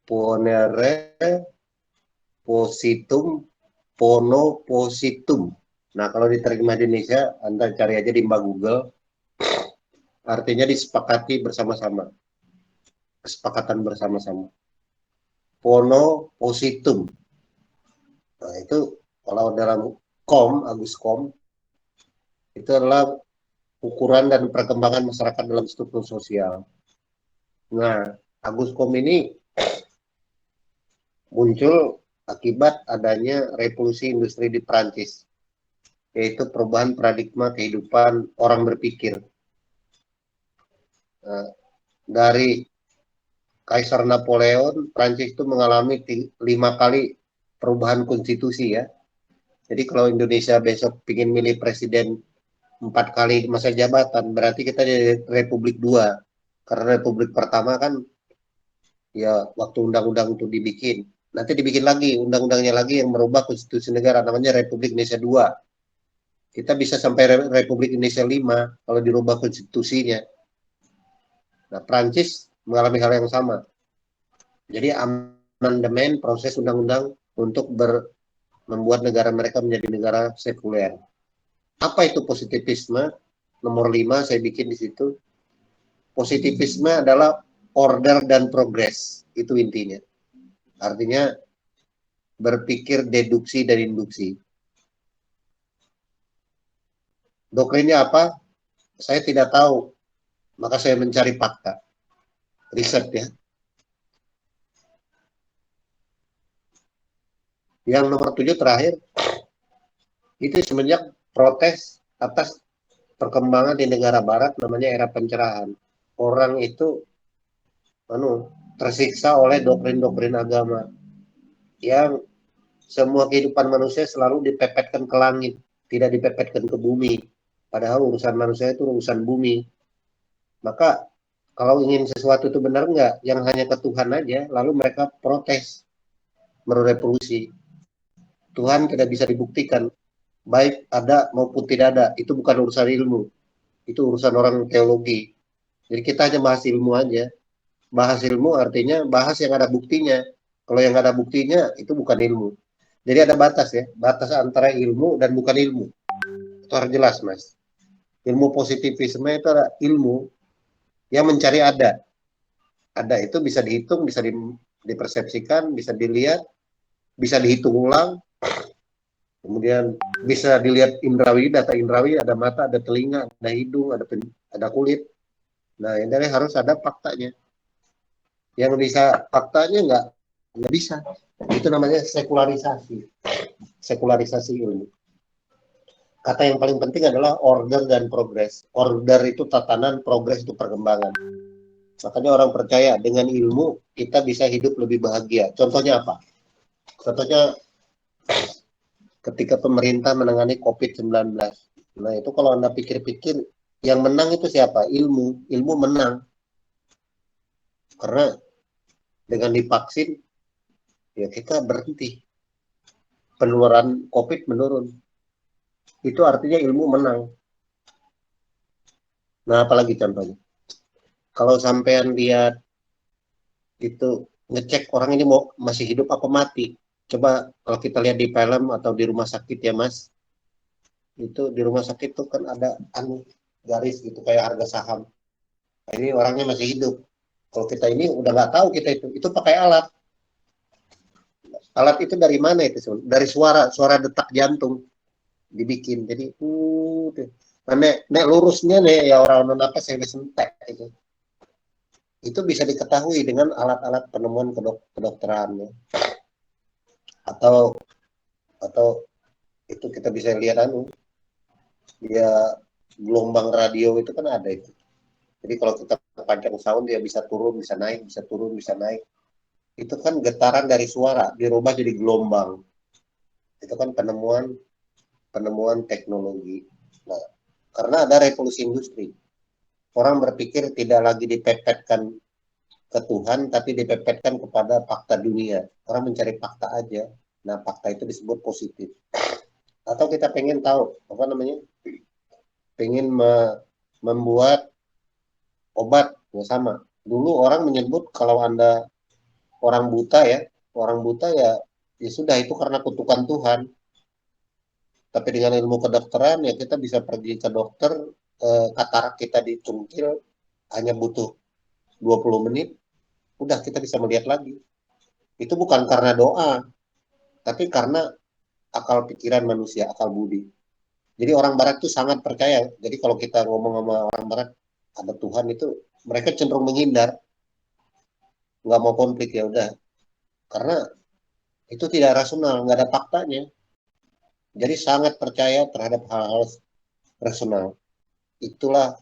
Ponere, positum, pono, positum. Nah, kalau diterjemah di Indonesia, Anda cari aja di Mbak Google, artinya disepakati bersama-sama. Kesepakatan bersama-sama. Pono, positum. Nah, itu kalau dalam Agus Kom, itu adalah ukuran dan perkembangan masyarakat dalam struktur sosial. Nah, Agus Kom ini muncul akibat adanya revolusi industri di Prancis, yaitu perubahan paradigma kehidupan orang berpikir. Nah, dari Kaisar Napoleon, Prancis itu mengalami 5 kali perubahan konstitusi ya. Jadi kalau Indonesia besok ingin milih presiden 4 kali masa jabatan, berarti kita jadi Republik 2. Karena Republik pertama kan ya waktu undang-undang itu dibikin. Nanti dibikin lagi undang-undangnya lagi yang merubah konstitusi negara, namanya Republik Indonesia 2. Kita bisa sampai Republik Indonesia 5 kalau dirubah konstitusinya. Nah, Prancis mengalami hal yang sama. Jadi amandemen proses undang-undang untuk membuat negara mereka menjadi negara sekuler. Apa itu positivisme? Nomor 5 saya bikin di situ. Positivisme adalah order dan progress. Itu intinya. Artinya berpikir deduksi dan induksi. Doktrinnya apa? Saya tidak tahu. Maka saya mencari fakta. Riset ya. Yang nomor 7 terakhir, itu semenjak protes atas perkembangan di negara barat namanya era pencerahan. Orang itu tersiksa oleh doktrin-doktrin agama yang semua kehidupan manusia selalu dipepetkan ke langit, tidak dipepetkan ke bumi. Padahal urusan manusia itu urusan bumi. Maka kalau ingin sesuatu itu benar enggak, yang hanya ke Tuhan aja, lalu mereka protes, merevolusi. Tuhan tidak bisa dibuktikan, baik ada maupun tidak ada. Itu bukan urusan ilmu, itu urusan orang teologi. Jadi kita hanya bahas ilmu aja. Bahas ilmu artinya bahas yang ada buktinya. Kalau yang ada buktinya itu bukan ilmu. Jadi ada batas ya, batas antara ilmu dan bukan ilmu. Itu harus jelas, Mas. Ilmu positivisme itu adalah ilmu yang mencari ada. Ada itu bisa dihitung, bisa dipersepsikan, bisa dilihat, bisa dihitung ulang, kemudian bisa dilihat indrawi, data indrawi, ada mata, ada telinga, ada hidung, ada kulit. Nah, ini harus ada faktanya. Yang bisa faktanya nggak bisa. Itu namanya sekularisasi. Sekularisasi ilmu. Kata yang paling penting adalah order dan progres. Order itu tatanan, progres itu perkembangan. Makanya orang percaya dengan ilmu kita bisa hidup lebih bahagia. Contohnya apa? Contohnya ketika pemerintah menangani COVID-19. Nah itu kalau Anda pikir-pikir, yang menang itu siapa? Ilmu. Ilmu menang. Karena dengan divaksin, ya kita berhenti. Penularan COVID menurun. Itu artinya ilmu menang. Nah apalagi contohnya? Kalau sampean lihat itu ngecek orang ini mau masih hidup apa mati. Coba kalau kita lihat di film atau di rumah sakit ya Mas, itu di rumah sakit tuh kan ada garis gitu kayak harga saham. Nah, ini orangnya masih hidup. Kalau kita ini udah nggak tahu kita itu pakai alat. Alat itu dari mana itu? Dari suara detak jantung dibikin. Jadi, nah, nek lurusnya nih ya orang apa saya sentek itu. Itu bisa diketahui dengan alat-alat penemuan kedokteran ya. Atau atau itu kita bisa lihat dia gelombang radio itu kan ada itu. Jadi kalau kita panjang sound dia bisa turun, bisa naik, bisa turun, bisa naik. Itu kan getaran dari suara dirubah jadi gelombang. Itu kan penemuan penemuan teknologi. Nah, karena ada revolusi industri. Orang berpikir tidak lagi dipepetkan ke Tuhan, tapi dipepetkan kepada fakta dunia. Orang mencari fakta aja. Nah, fakta itu disebut positif. Atau kita pengen tahu, apa namanya, pengen membuat obat, ya sama. Dulu orang menyebut kalau Anda orang buta ya, orang buta ya, ya sudah itu karena kutukan Tuhan. Tapi dengan ilmu kedokteran ya kita bisa pergi ke dokter, katarak kita dicungkil hanya butuh 20 menit, udah kita bisa melihat lagi. Itu bukan karena doa, tapi karena akal pikiran manusia, akal budi. Jadi orang barat itu sangat percaya. Jadi kalau kita ngomong sama orang barat, ada Tuhan itu, mereka cenderung menghindar, nggak mau konflik ya udah. Karena itu tidak rasional, nggak ada faktanya. Jadi sangat percaya terhadap hal-hal rasional. Itulah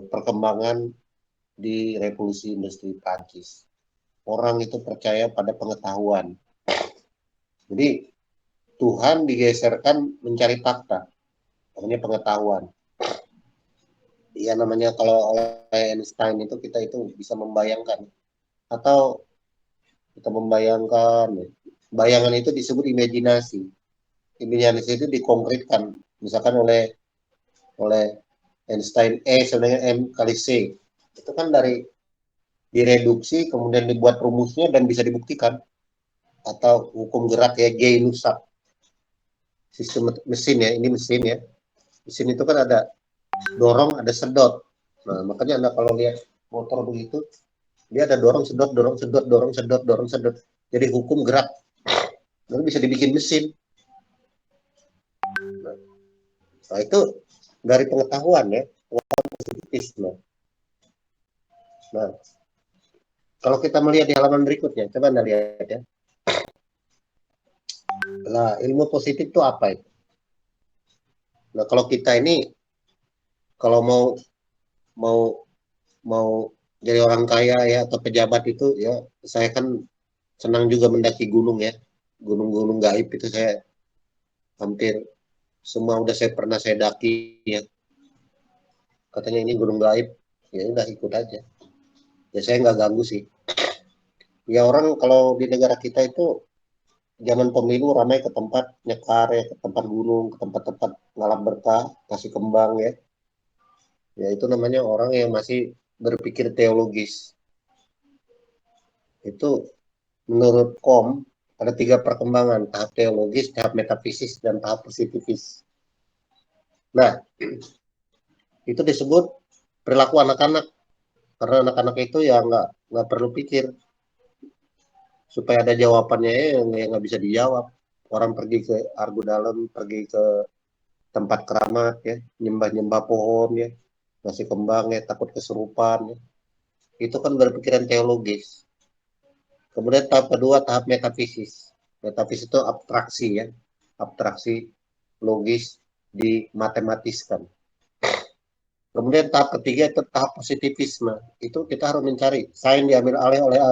perkembangan di revolusi industri Prancis. Orang itu percaya pada pengetahuan. Jadi Tuhan digeserkan mencari fakta, namanya pengetahuan. Ya namanya kalau oleh Einstein itu kita itu bisa membayangkan atau kita membayangkan, bayangan itu disebut imajinasi. Imajinasi itu dikonkretkan, misalkan oleh Einstein sebenarnya M kali C. Itu kan dari direduksi kemudian dibuat rumusnya dan bisa dibuktikan, atau hukum gerak ya Gay-Lussac. Sistem mesin ya, ini mesin ya. Mesin itu kan ada dorong, ada sedot. Nah, makanya Anda kalau lihat motor begitu, dia ada dorong, sedot, dorong, sedot, dorong, sedot, dorong, sedot. Jadi hukum gerak. Lalu bisa dibikin mesin. Nah, itu dari pengetahuan ya, positivisme. Nah, kalau kita melihat di halaman berikutnya, coba Anda lihat ya. Nah, ilmu positif itu apa itu? Nah, kalau kita ini kalau mau mau jadi orang kaya ya atau pejabat itu ya, saya kan senang juga mendaki gunung ya. Gunung-gunung gaib itu saya hampir semua udah pernah saya daki ya. Katanya ini gunung gaib, ya udah ikut aja. Ya saya nggak ganggu sih. Ya orang kalau di negara kita itu zaman pemilu ramai ke tempat nyekar ya, ke tempat gunung, ke tempat-tempat ngalap berkah, kasih kembang ya. Ya itu namanya orang yang masih berpikir teologis. Itu menurut KOM ada 3 perkembangan, tahap teologis, tahap metafisis, dan tahap positifis. Nah, itu disebut perilaku anak-anak, karena anak-anak itu ya nggak perlu pikir, supaya ada jawabannya yang nggak bisa dijawab. Orang pergi ke Argo Dalam, pergi ke tempat keramat ya, nyembah-nyembah pohon ya, ngasih kembang ya, takut kesurupan ya. Itu kan berpikiran teologis. Kemudian tahap kedua, tahap metafisis. Metafisis itu abstraksi ya, abstraksi logis dimatematiskan. Kemudian tahap ketiga itu tahap positivisme. Itu kita harus mencari. Sains diambil alih oleh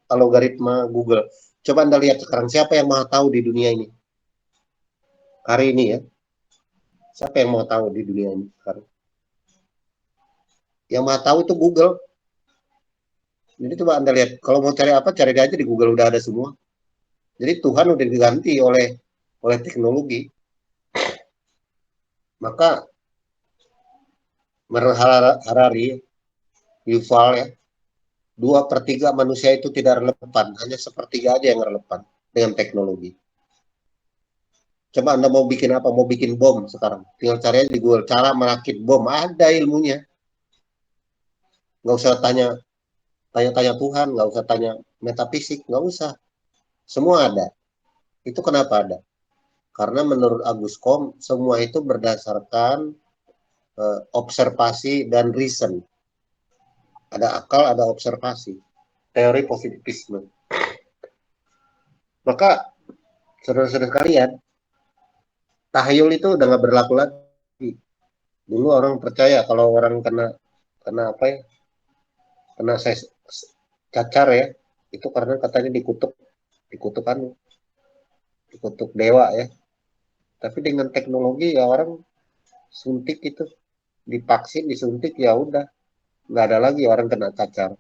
algoritma Google. Coba Anda lihat sekarang, siapa yang mau tahu di dunia ini? Hari ini ya. Siapa yang mau tahu di dunia ini sekarang? Yang mau tahu itu Google. Jadi coba Anda lihat, kalau mau cari apa, cari aja di Google, udah ada semua. Jadi Tuhan udah diganti oleh teknologi. Maka Harari, Yuval ya, 2/3 manusia itu tidak relevan, hanya sepertiga aja yang relevan dengan teknologi. Coba Anda mau bikin apa? Mau bikin bom sekarang. Tinggal cari aja di Google. Cara merakit bom. Ada ilmunya. Nggak usah tanya Tuhan. Nggak usah tanya metafisik. Nggak usah. Semua ada. Itu kenapa ada? Karena menurut Agus Kom, semua itu berdasarkan observasi dan reason. Ada akal, ada observasi. Teori positivisme. Maka, saudara-saudara sekalian, tahayul itu udah nggak berlaku lagi. Dulu orang percaya kalau orang kena apa ya? Kena cacar ya, itu karena katanya dikutuk kan, dikutuk dewa ya. Tapi dengan teknologi ya orang suntik itu, divaksin, disuntik ya udah nggak ada lagi orang kena cacar.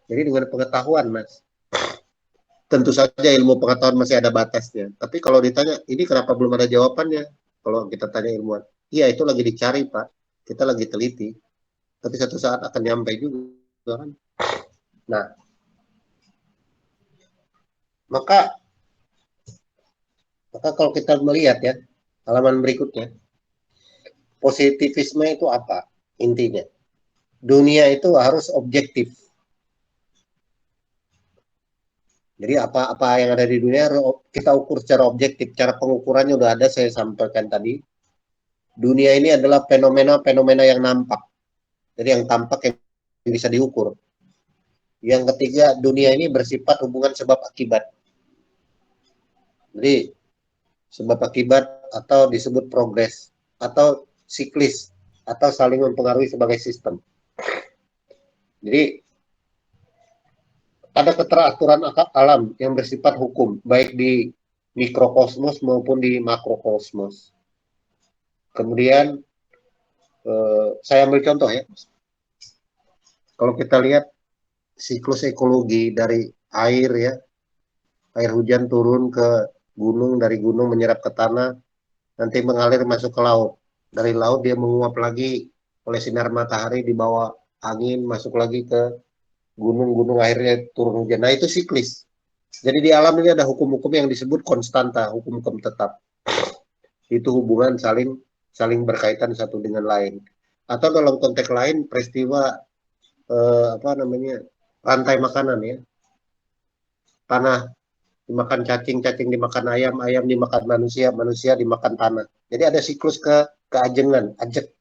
Jadi dengan pengetahuan mas, tentu saja ilmu pengetahuan masih ada batasnya. Tapi kalau ditanya ini kenapa belum ada jawabannya, kalau kita tanya ilmuwan, iya itu lagi dicari pak, kita lagi teliti. Tapi satu saat akan nyampe juga kan. Nah, maka kalau kita melihat ya halaman berikutnya, positivisme itu apa intinya? Dunia itu harus objektif. Jadi apa yang ada di dunia kita ukur secara objektif. Cara pengukurannya udah ada, saya sampaikan tadi. Dunia ini adalah fenomena-fenomena yang nampak. Jadi yang tampak yang bisa diukur. Yang ketiga, dunia ini bersifat hubungan sebab akibat. Jadi sebab akibat atau disebut progres atau siklis atau saling mempengaruhi sebagai sistem. Jadi ada keteraturan alam yang bersifat hukum, baik di mikrokosmos maupun di makrokosmos. Kemudian saya ambil contoh ya. Kalau kita lihat siklus ekologi dari air ya, air hujan turun ke gunung, dari gunung menyerap ke tanah, nanti mengalir masuk ke laut. Dari laut dia menguap lagi oleh sinar matahari, dibawa angin, masuk lagi ke gunung-gunung, akhirnya turun hujan. Nah itu siklis. Jadi di alam ini ada hukum-hukum yang disebut konstanta, hukum-hukum tetap. Itu hubungan saling berkaitan satu dengan lain. Atau dalam konteks lain peristiwa apa namanya, rantai makanan ya, tanah dimakan cacing, cacing dimakan ayam, ayam dimakan manusia, manusia dimakan tanah. Jadi ada siklus keajengan, ajek.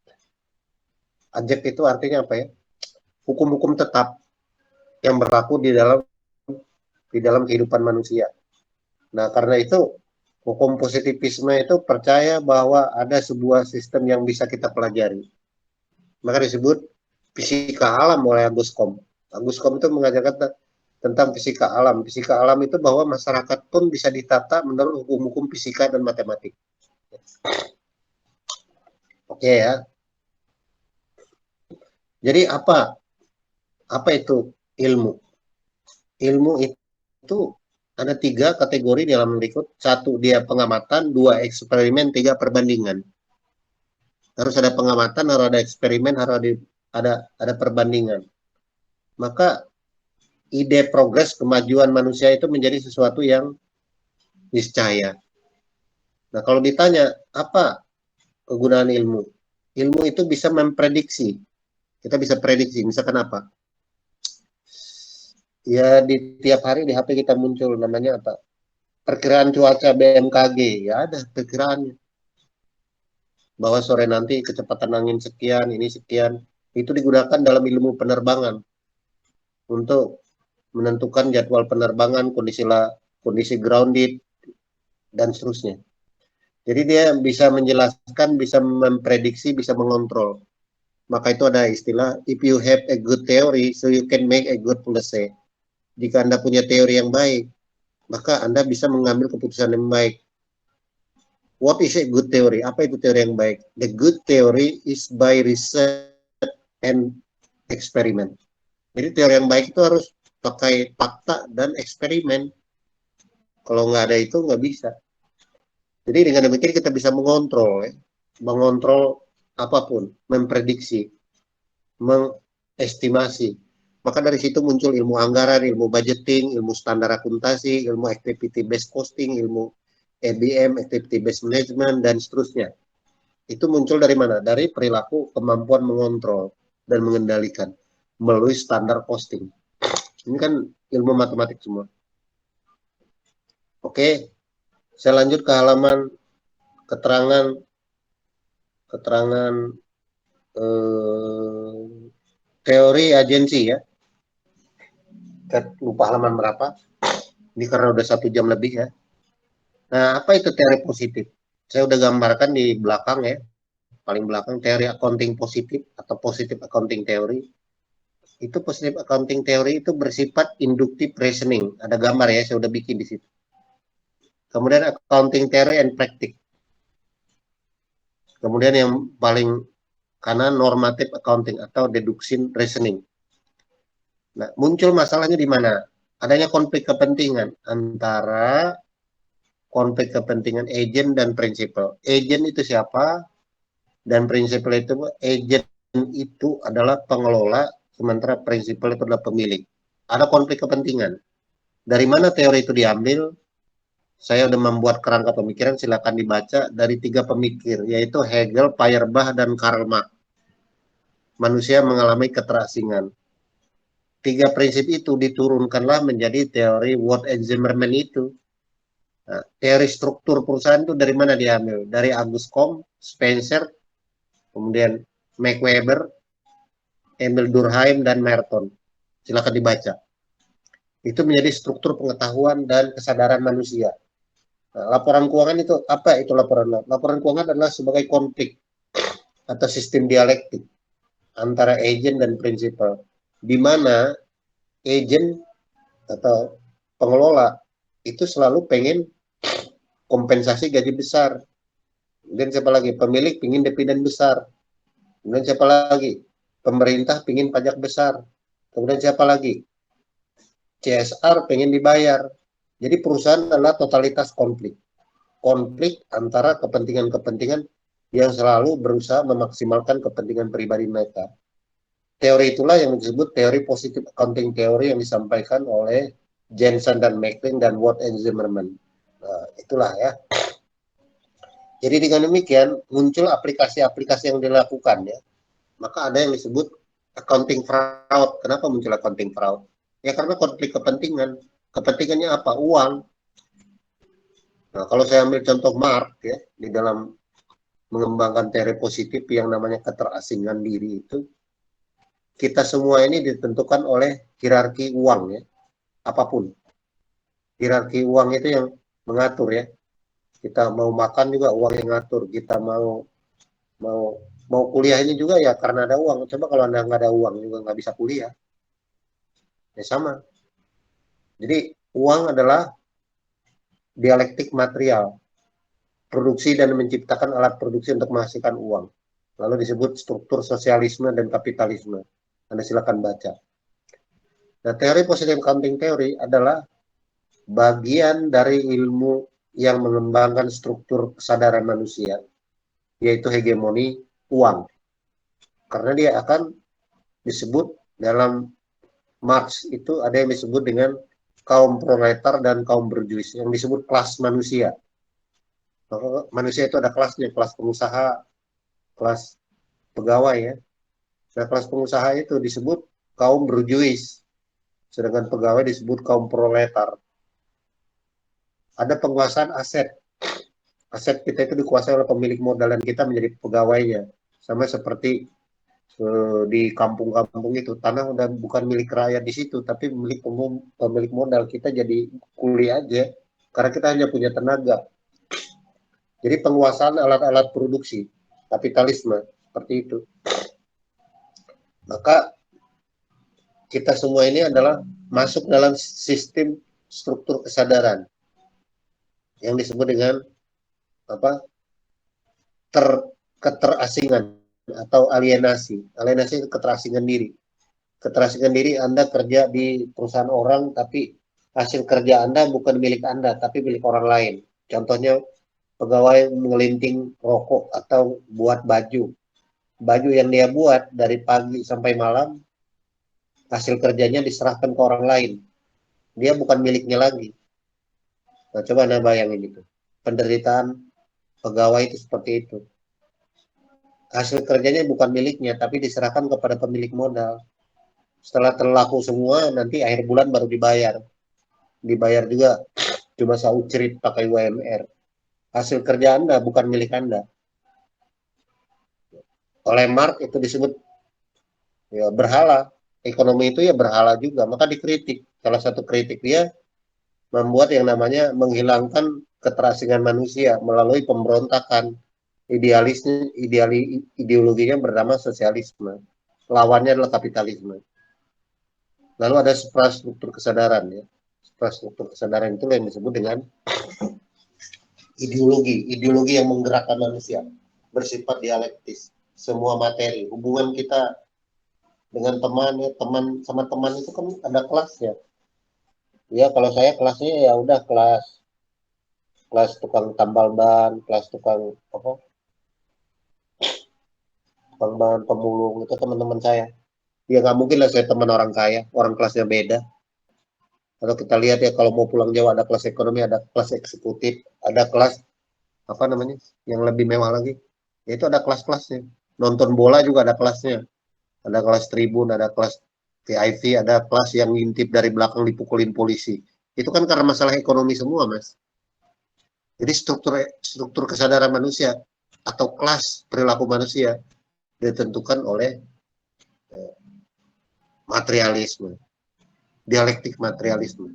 Ajek itu artinya apa ya? Hukum-hukum tetap yang berlaku di dalam kehidupan manusia. Nah, karena itu hukum positivisme itu percaya bahwa ada sebuah sistem yang bisa kita pelajari. Maka disebut fisika alam oleh Agus Comte. Agus Comte itu mengajarkan tentang fisika alam. Fisika alam itu bahwa masyarakat pun bisa ditata menurut hukum-hukum fisika dan matematik. Oke ya. Jadi apa itu ilmu? Ilmu itu ada 3 kategori dalam berikut. 1 dia pengamatan, 2 eksperimen, 3 perbandingan. Harus ada pengamatan, harus ada eksperimen, harus ada perbandingan. Maka ide progres kemajuan manusia itu menjadi sesuatu yang niscaya. Nah, kalau ditanya apa kegunaan ilmu? Ilmu itu bisa memprediksi. Kita bisa prediksi, misalkan apa? Ya di tiap hari di HP kita muncul namanya apa? Perkiraan cuaca BMKG, ya ada perkiraannya. Bahwa sore nanti kecepatan angin sekian, ini sekian. Itu digunakan dalam ilmu penerbangan untuk menentukan jadwal penerbangan, kondisi grounded, dan seterusnya. Jadi dia bisa menjelaskan, bisa memprediksi, bisa mengontrol. Maka itu ada istilah, if you have a good theory, so you can make a good policy. Jika Anda punya teori yang baik, maka Anda bisa mengambil keputusan yang baik. What is a good theory? Apa itu teori yang baik? The good theory is by research and experiment. Jadi teori yang baik itu harus pakai fakta dan eksperimen. Kalau nggak ada itu nggak bisa. Jadi dengan demikian kita bisa mengontrol, ya. Mengontrol apapun, memprediksi, mengestimasi. Maka dari situ muncul ilmu anggaran, ilmu budgeting, ilmu standar akuntansi, ilmu activity based costing, ilmu ABM, activity based management, dan seterusnya. Itu muncul dari mana? Dari perilaku kemampuan mengontrol dan mengendalikan melalui standar costing. Ini kan ilmu matematik semua. Oke, saya lanjut ke halaman keterangan teori agensi ya. Lupa halaman berapa. Ini karena udah 1 jam lebih ya. Nah, apa itu teori positif? Saya udah gambarkan di belakang ya. Paling belakang teori accounting positif atau positive accounting theory. Itu positive accounting theory itu bersifat inductive reasoning. Ada gambar ya, saya udah bikin di situ. Kemudian accounting theory and practice. Kemudian yang paling kanan normative accounting atau deduction reasoning. Nah, muncul masalahnya di mana? Adanya konflik kepentingan antara konflik kepentingan agent dan prinsipal. Agent itu siapa? Dan prinsipal itu, agent itu adalah pengelola, sementara prinsipal itu adalah pemilik. Ada konflik kepentingan. Dari mana teori itu diambil? Saya sudah membuat kerangka pemikiran, silakan dibaca dari 3 pemikir, yaitu Hegel, Feuerbach, dan Karl Marx. Manusia mengalami keterasingan. 3 prinsip itu diturunkanlah menjadi teori Watt and Zimmermann itu. Nah, teori struktur perusahaan itu dari mana diambil? Dari Agus Comte, Spencer, kemudian Max Weber, Emil Durkheim, dan Merton. Silakan dibaca. Itu menjadi struktur pengetahuan dan kesadaran manusia. Nah, laporan keuangan itu apa? Itu laporan keuangan adalah sebagai konflik atau sistem dialektik antara agent dan prinsipal, di mana agent atau pengelola itu selalu pengen kompensasi gaji besar. Kemudian siapa lagi? Pemilik pingin dividen besar. Kemudian siapa lagi? Pemerintah pingin pajak besar. Kemudian siapa lagi? CSR pengen dibayar. Jadi perusahaan adalah totalitas konflik. Konflik antara kepentingan-kepentingan yang selalu berusaha memaksimalkan kepentingan pribadi mereka. Teori itulah yang disebut teori positive accounting theory yang disampaikan oleh Jensen dan Macklin dan Watt and Zimmerman. Nah, itulah ya. Jadi dengan demikian muncul aplikasi-aplikasi yang dilakukan ya. Maka ada yang disebut accounting fraud. Kenapa muncul accounting fraud? Ya karena konflik kepentingan. Kepentingannya apa? Uang. Nah, kalau saya ambil contoh Mark ya di dalam mengembangkan teori positif yang namanya keterasingan diri itu, kita semua ini ditentukan oleh hierarki uang ya, apapun. Hierarki uang itu yang mengatur ya. Kita mau makan juga uang yang ngatur. Kita mau mau mau kuliahnya juga ya karena ada uang. Coba kalau Anda nggak ada uang juga nggak bisa kuliah. Ya sama. Jadi uang adalah dialektik material, produksi dan menciptakan alat produksi untuk menghasilkan uang. Lalu disebut struktur sosialisme dan kapitalisme. Anda silakan baca. Nah, teori positive accounting theory adalah bagian dari ilmu yang mengembangkan struktur kesadaran manusia, yaitu hegemoni uang. Karena dia akan disebut dalam Marx itu ada yang disebut dengan kaum proletar dan kaum berjuis, yang disebut kelas manusia. Manusia itu ada kelasnya, kelas pengusaha, kelas pegawai ya. Nah, kelas pengusaha itu disebut kaum berjuis, sedangkan pegawai disebut kaum proletar. Ada penguasaan aset. Aset kita itu dikuasai oleh pemilik modal dan kita menjadi pegawainya. Sama seperti di kampung-kampung itu tanah udah bukan milik rakyat di situ, tapi milik pemilik modal. Kita jadi kuli aja karena kita hanya punya tenaga. Jadi penguasaan alat-alat produksi, kapitalisme seperti itu. Maka kita semua ini adalah masuk dalam sistem struktur kesadaran yang disebut dengan apa? Keterasingan atau alienasi. Alienasi itu keterasingan diri. Keterasingan diri Anda kerja di perusahaan orang, tapi hasil kerja Anda bukan milik Anda, tapi milik orang lain. Contohnya pegawai ngelinting rokok atau buat baju. Baju yang dia buat dari pagi sampai malam, hasil kerjanya diserahkan ke orang lain. Dia bukan miliknya lagi. Nah, coba Anda bayangin itu. Penderitaan pegawai itu seperti itu. Hasil kerjanya bukan miliknya, tapi diserahkan kepada pemilik modal. Setelah terlaku semua, nanti akhir bulan baru dibayar. Dibayar juga cuma saucerit pakai UMR. Hasil kerja Anda bukan milik Anda. Oleh Mark itu disebut ya, berhala. Ekonomi itu ya berhala juga, maka dikritik. Salah satu kritik dia membuat yang namanya menghilangkan keterasingan manusia melalui pemberontakan. Ideologinya bernama sosialisme. Lawannya adalah kapitalisme. Lalu ada suprastruktur kesadaran ya. Suprastruktur kesadaran itu yang disebut dengan ideologi yang menggerakkan manusia, bersifat dialektis. Semua materi, hubungan kita dengan teman ya, teman sama teman itu kan ada kelasnya. Ya kalau saya kelasnya ya udah kelas kelas tukang tambal ban, kelas tukang apa? Tukang ban pemulung itu teman-teman saya. Ya nggak mungkin lah saya teman orang kaya, orang kelasnya beda. Kalau kita lihat ya kalau mau pulang Jawa ada kelas ekonomi, ada kelas eksekutif, ada kelas apa namanya yang lebih mewah lagi. Ya, itu ada kelas-kelasnya. Nonton bola juga ada kelasnya. Ada kelas tribun, ada kelas VIP, ada kelas yang ngintip dari belakang dipukulin polisi. Itu kan karena masalah ekonomi semua, Mas. Jadi struktur struktur kesadaran manusia atau kelas perilaku manusia ditentukan oleh materialisme, dialektik materialisme.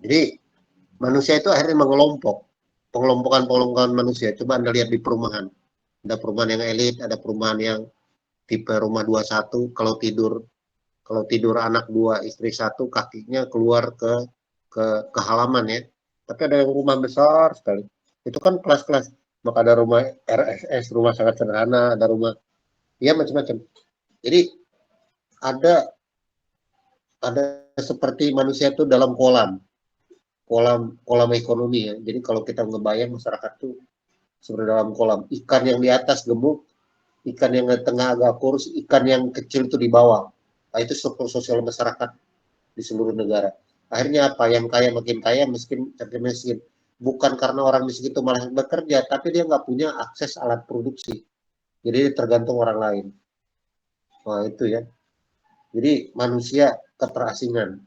Jadi manusia itu akhirnya mengelompok, pengelompokan manusia. Coba Anda lihat di perumahan. Ada perumahan yang elit, ada perumahan yang tipe rumah 21, kalau tidur anak 2 istri 1 kakinya keluar ke ke halaman ya. Tapi ada yang rumah besar sekali. Itu kan kelas-kelas. Maka ada rumah RSS, rumah sangat sederhana, ada rumah, ya macam-macam. Jadi ada ada seperti manusia itu dalam kolam ekonomi ya. Jadi kalau kita ngebayang masyarakat tuh seperti dalam kolam, ikan yang di atas gemuk, ikan yang di tengah agak kurus, ikan yang kecil itu di bawah. Nah, itu struktur sosial masyarakat di seluruh negara. Akhirnya apa? Yang kaya makin kaya, miskin makin miskin. Bukan karena orang miskin itu malah bekerja, tapi dia nggak punya akses alat produksi. Jadi tergantung orang lain. Nah itu ya. Jadi manusia keterasingan,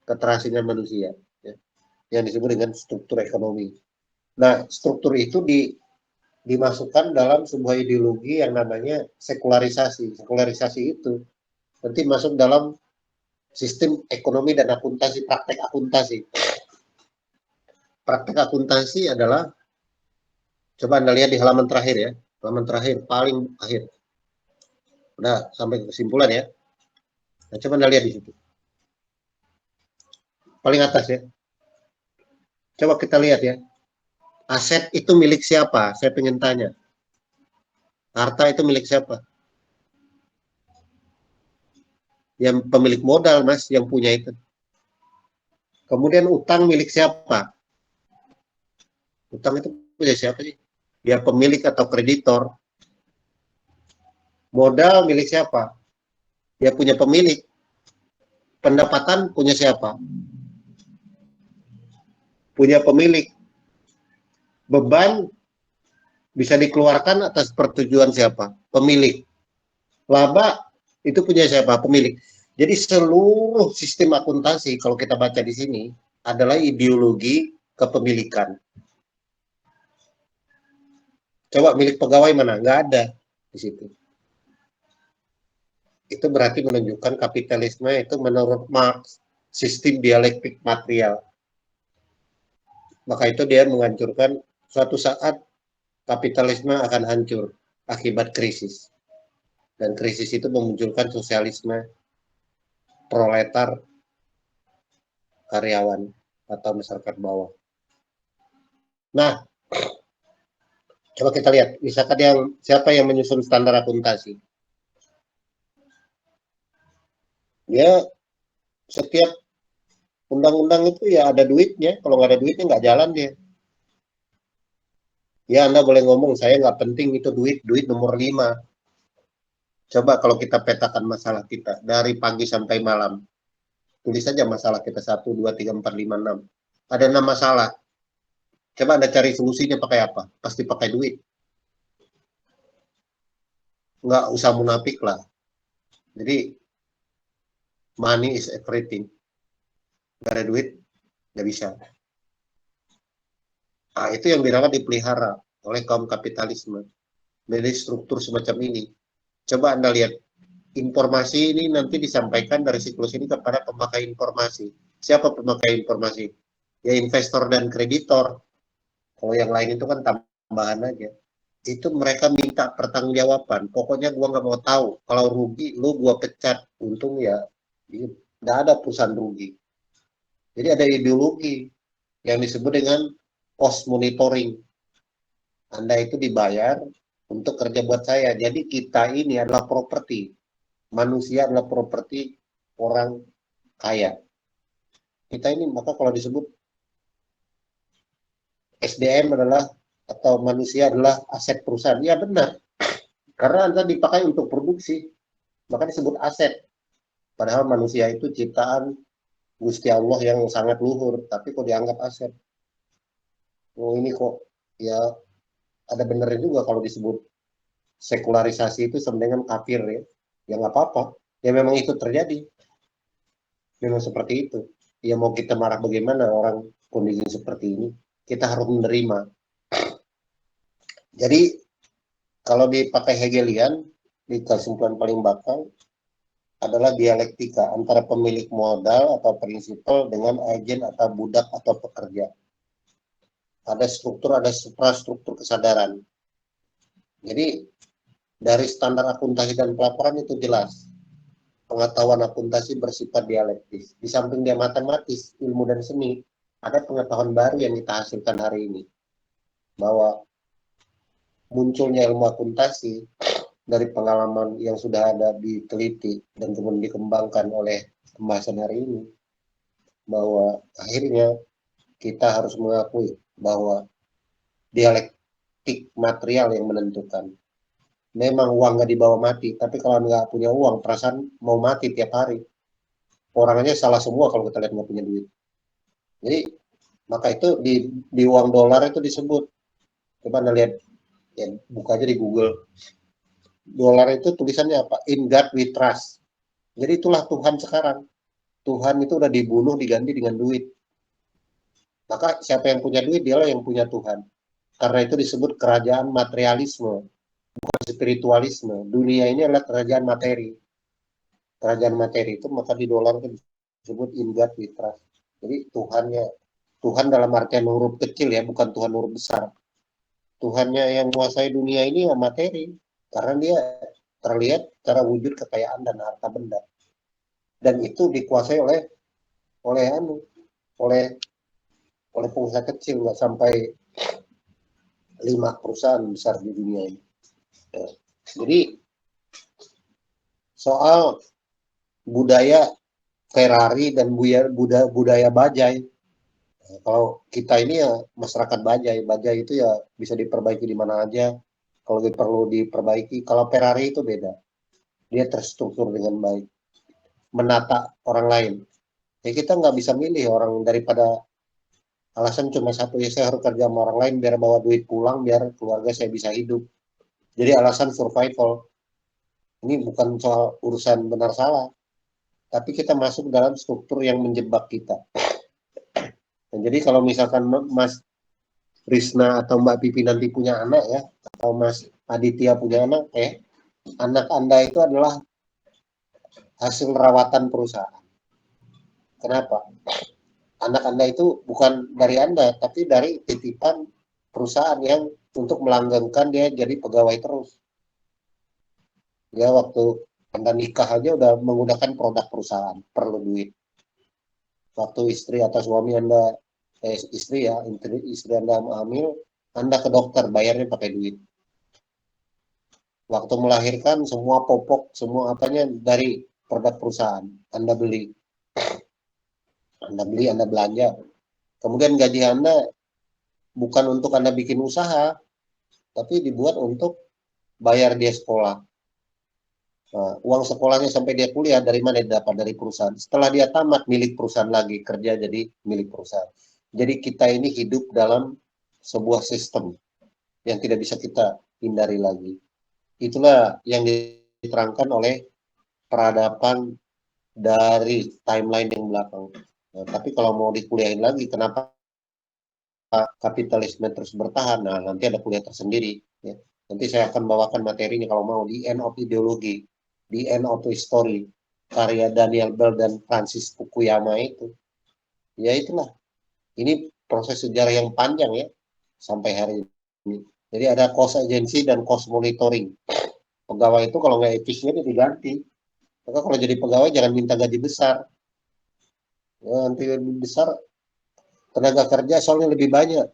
keterasingan manusia, ya, yang disebut dengan struktur ekonomi. Nah struktur itu dimasukkan dalam sebuah ideologi yang namanya sekularisasi. Sekularisasi itu nanti masuk dalam sistem ekonomi dan akuntansi, praktek akuntansi. Praktek akuntansi adalah, coba Anda lihat di halaman terakhir ya, halaman terakhir, paling akhir. Udah sampai kesimpulan ya. Nah, coba Anda lihat di situ. Paling atas ya. Coba kita lihat ya. Aset itu milik siapa? Saya pengen tanya. Harta itu milik siapa? Yang pemilik modal, Mas, yang punya itu. Kemudian utang milik siapa? Utang itu punya siapa sih? Dia pemilik atau kreditor. Modal milik siapa? Dia punya pemilik. Pendapatan punya siapa? Punya pemilik. Beban bisa dikeluarkan atas persetujuan siapa? Pemilik. Laba itu punya siapa? Pemilik. Jadi seluruh sistem akuntansi kalau kita baca di sini adalah ideologi kepemilikan. Coba milik pegawai mana? Nggak ada di situ. Itu berarti menunjukkan kapitalisme itu menurut Marx sistem dialektik material. Maka itu dia menghancurkan, suatu saat kapitalisme akan hancur akibat krisis. Dan krisis itu memunculkan sosialisme proletar karyawan atau masyarakat bawah. Nah, coba kita lihat, misalkan siapa yang menyusun standar akuntansi? Ya, setiap undang-undang itu ya ada duitnya, kalau nggak ada duitnya nggak jalan dia. Ya, Anda boleh ngomong, saya nggak penting itu duit nomor 5. Coba kalau kita petakan masalah kita, dari pagi sampai malam, tulis saja masalah kita 1, 2, 3, 4, 5, 6. Ada 6 masalah. Coba Anda cari solusinya pakai apa? Pasti pakai duit. Nggak usah munafik lah. Jadi, money is everything. Nggak ada duit, nggak bisa. Nah, itu yang dirawat dipelihara oleh kaum kapitalisme. Dari struktur semacam ini. Coba Anda lihat, informasi ini nanti disampaikan dari siklus ini kepada pemakai informasi. Siapa pemakai informasi? Ya investor dan kreditor. Kalau yang lain itu kan tambahan aja. Itu mereka minta pertanggungjawaban. Pokoknya gua nggak mau tahu. Kalau rugi, lu gua pecat. Untung ya, nggak ada perusahaan rugi. Jadi ada ideologi yang disebut dengan cost monitoring. Anda itu dibayar untuk kerja buat saya. Jadi kita ini adalah properti. Manusia adalah properti orang kaya. Kita ini maka kalau disebut SDM adalah atau manusia adalah aset perusahaan. Ya benar. Karena Anda dipakai untuk produksi. Maka disebut aset. Padahal manusia itu ciptaan Gusti Allah yang sangat luhur. Tapi kok dianggap aset. Oh ini kok ya ada benernya juga kalau disebut sekularisasi itu sama dengan kafir ya. Ya nggak apa-apa. Ya memang itu terjadi. Memang seperti itu. Ya mau kita marah bagaimana orang kondisi seperti ini. Kita harus menerima. Jadi kalau dipakai Hegelian, di kesimpulan paling bakal adalah dialektika antara pemilik modal atau prinsipal dengan agen atau budak atau pekerja. Ada struktur, ada suprastruktur kesadaran. Jadi dari standar akuntansi dan pelaporan itu jelas. Pengetahuan akuntansi bersifat dialektis. Di samping dia matematis, ilmu dan seni, ada pengetahuan baru yang kita hasilkan hari ini, bahwa munculnya ilmu akuntansi dari pengalaman yang sudah ada diteliti dan kemudian dikembangkan oleh pembahasan hari ini, bahwa akhirnya kita harus mengakui bahwa dialektik material yang menentukan. Memang uang nggak dibawa mati, tapi kalau nggak punya uang, perasaan mau mati tiap hari. Orangnya salah semua kalau kita lihat nggak punya duit. Jadi maka itu di uang dolar itu disebut. Coba anda lihat, ya, buka aja di Google. Dolar itu tulisannya apa? In God we trust. Jadi itulah Tuhan sekarang. Tuhan itu udah dibunuh diganti dengan duit. Maka siapa yang punya duit, dialah yang punya Tuhan. Karena itu disebut kerajaan materialisme, bukan spiritualisme. Dunia ini adalah kerajaan materi. Kerajaan materi itu maka di dolar itu disebut in God we trust. Jadi Tuhannya, Tuhan dalam artian huruf kecil ya, bukan Tuhan huruf besar. Tuhannya yang menguasai dunia ini ya materi, karena dia terlihat secara wujud kekayaan dan harta benda. Dan itu dikuasai oleh anu, oleh oleh pengusaha kecil, nggak sampai 5 perusahaan besar di dunia ini. Ya. Jadi soal budaya Ferrari dan budaya bajai. Nah, kalau kita ini ya masyarakat bajai, bajai itu ya bisa diperbaiki di mana aja. Kalau perlu diperbaiki, kalau Ferrari itu beda. Dia terstruktur dengan baik, menata orang lain. Ya kita nggak bisa milih orang, daripada alasan cuma satu, ya saya harus kerja sama orang lain biar bawa duit pulang, biar keluarga saya bisa hidup. Jadi alasan survival. Ini bukan soal urusan benar salah, tapi kita masuk dalam struktur yang menjebak kita. Dan jadi kalau misalkan Mas Risna atau Mbak Pipi nanti punya anak ya, atau Mas Aditya punya anak, anak Anda itu adalah hasil rawatan perusahaan. Kenapa? Anak Anda itu bukan dari Anda, tapi dari titipan perusahaan yang untuk melanggengkan dia jadi pegawai terus. Ya waktu Anda nikah aja udah menggunakan produk perusahaan, perlu duit. Waktu istri atau suami Anda, istri ya, istri Anda hamil, Anda ke dokter, bayarnya pakai duit. Waktu melahirkan, semua popok, semua apanya dari produk perusahaan. Anda beli, Anda belanja. Kemudian gaji Anda bukan untuk Anda bikin usaha, tapi dibuat untuk bayar dia sekolah. Nah, uang sekolahnya sampai dia kuliah dari mana dia dapat? Dari perusahaan. Setelah dia tamat, milik perusahaan lagi, kerja jadi milik perusahaan. Jadi kita ini hidup dalam sebuah sistem yang tidak bisa kita hindari lagi. Itulah yang diterangkan oleh peradaban dari timeline yang belakang. Nah, tapi kalau mau dikuliahin lagi, kenapa kapitalisme terus bertahan? Nah, nanti ada kuliah tersendiri. Ya. Nanti saya akan bawakan materinya kalau mau, di End of Ideology, di End of History, karya Daniel Bell dan Francis Fukuyama itu. Ya itulah. Ini proses sejarah yang panjang ya, sampai hari ini. Jadi ada cost agency dan cost monitoring. Pegawai itu kalau nggak efisien diganti. Maka kalau jadi pegawai jangan minta gaji besar. Ya, nanti lebih besar, tenaga kerja soalnya lebih banyak.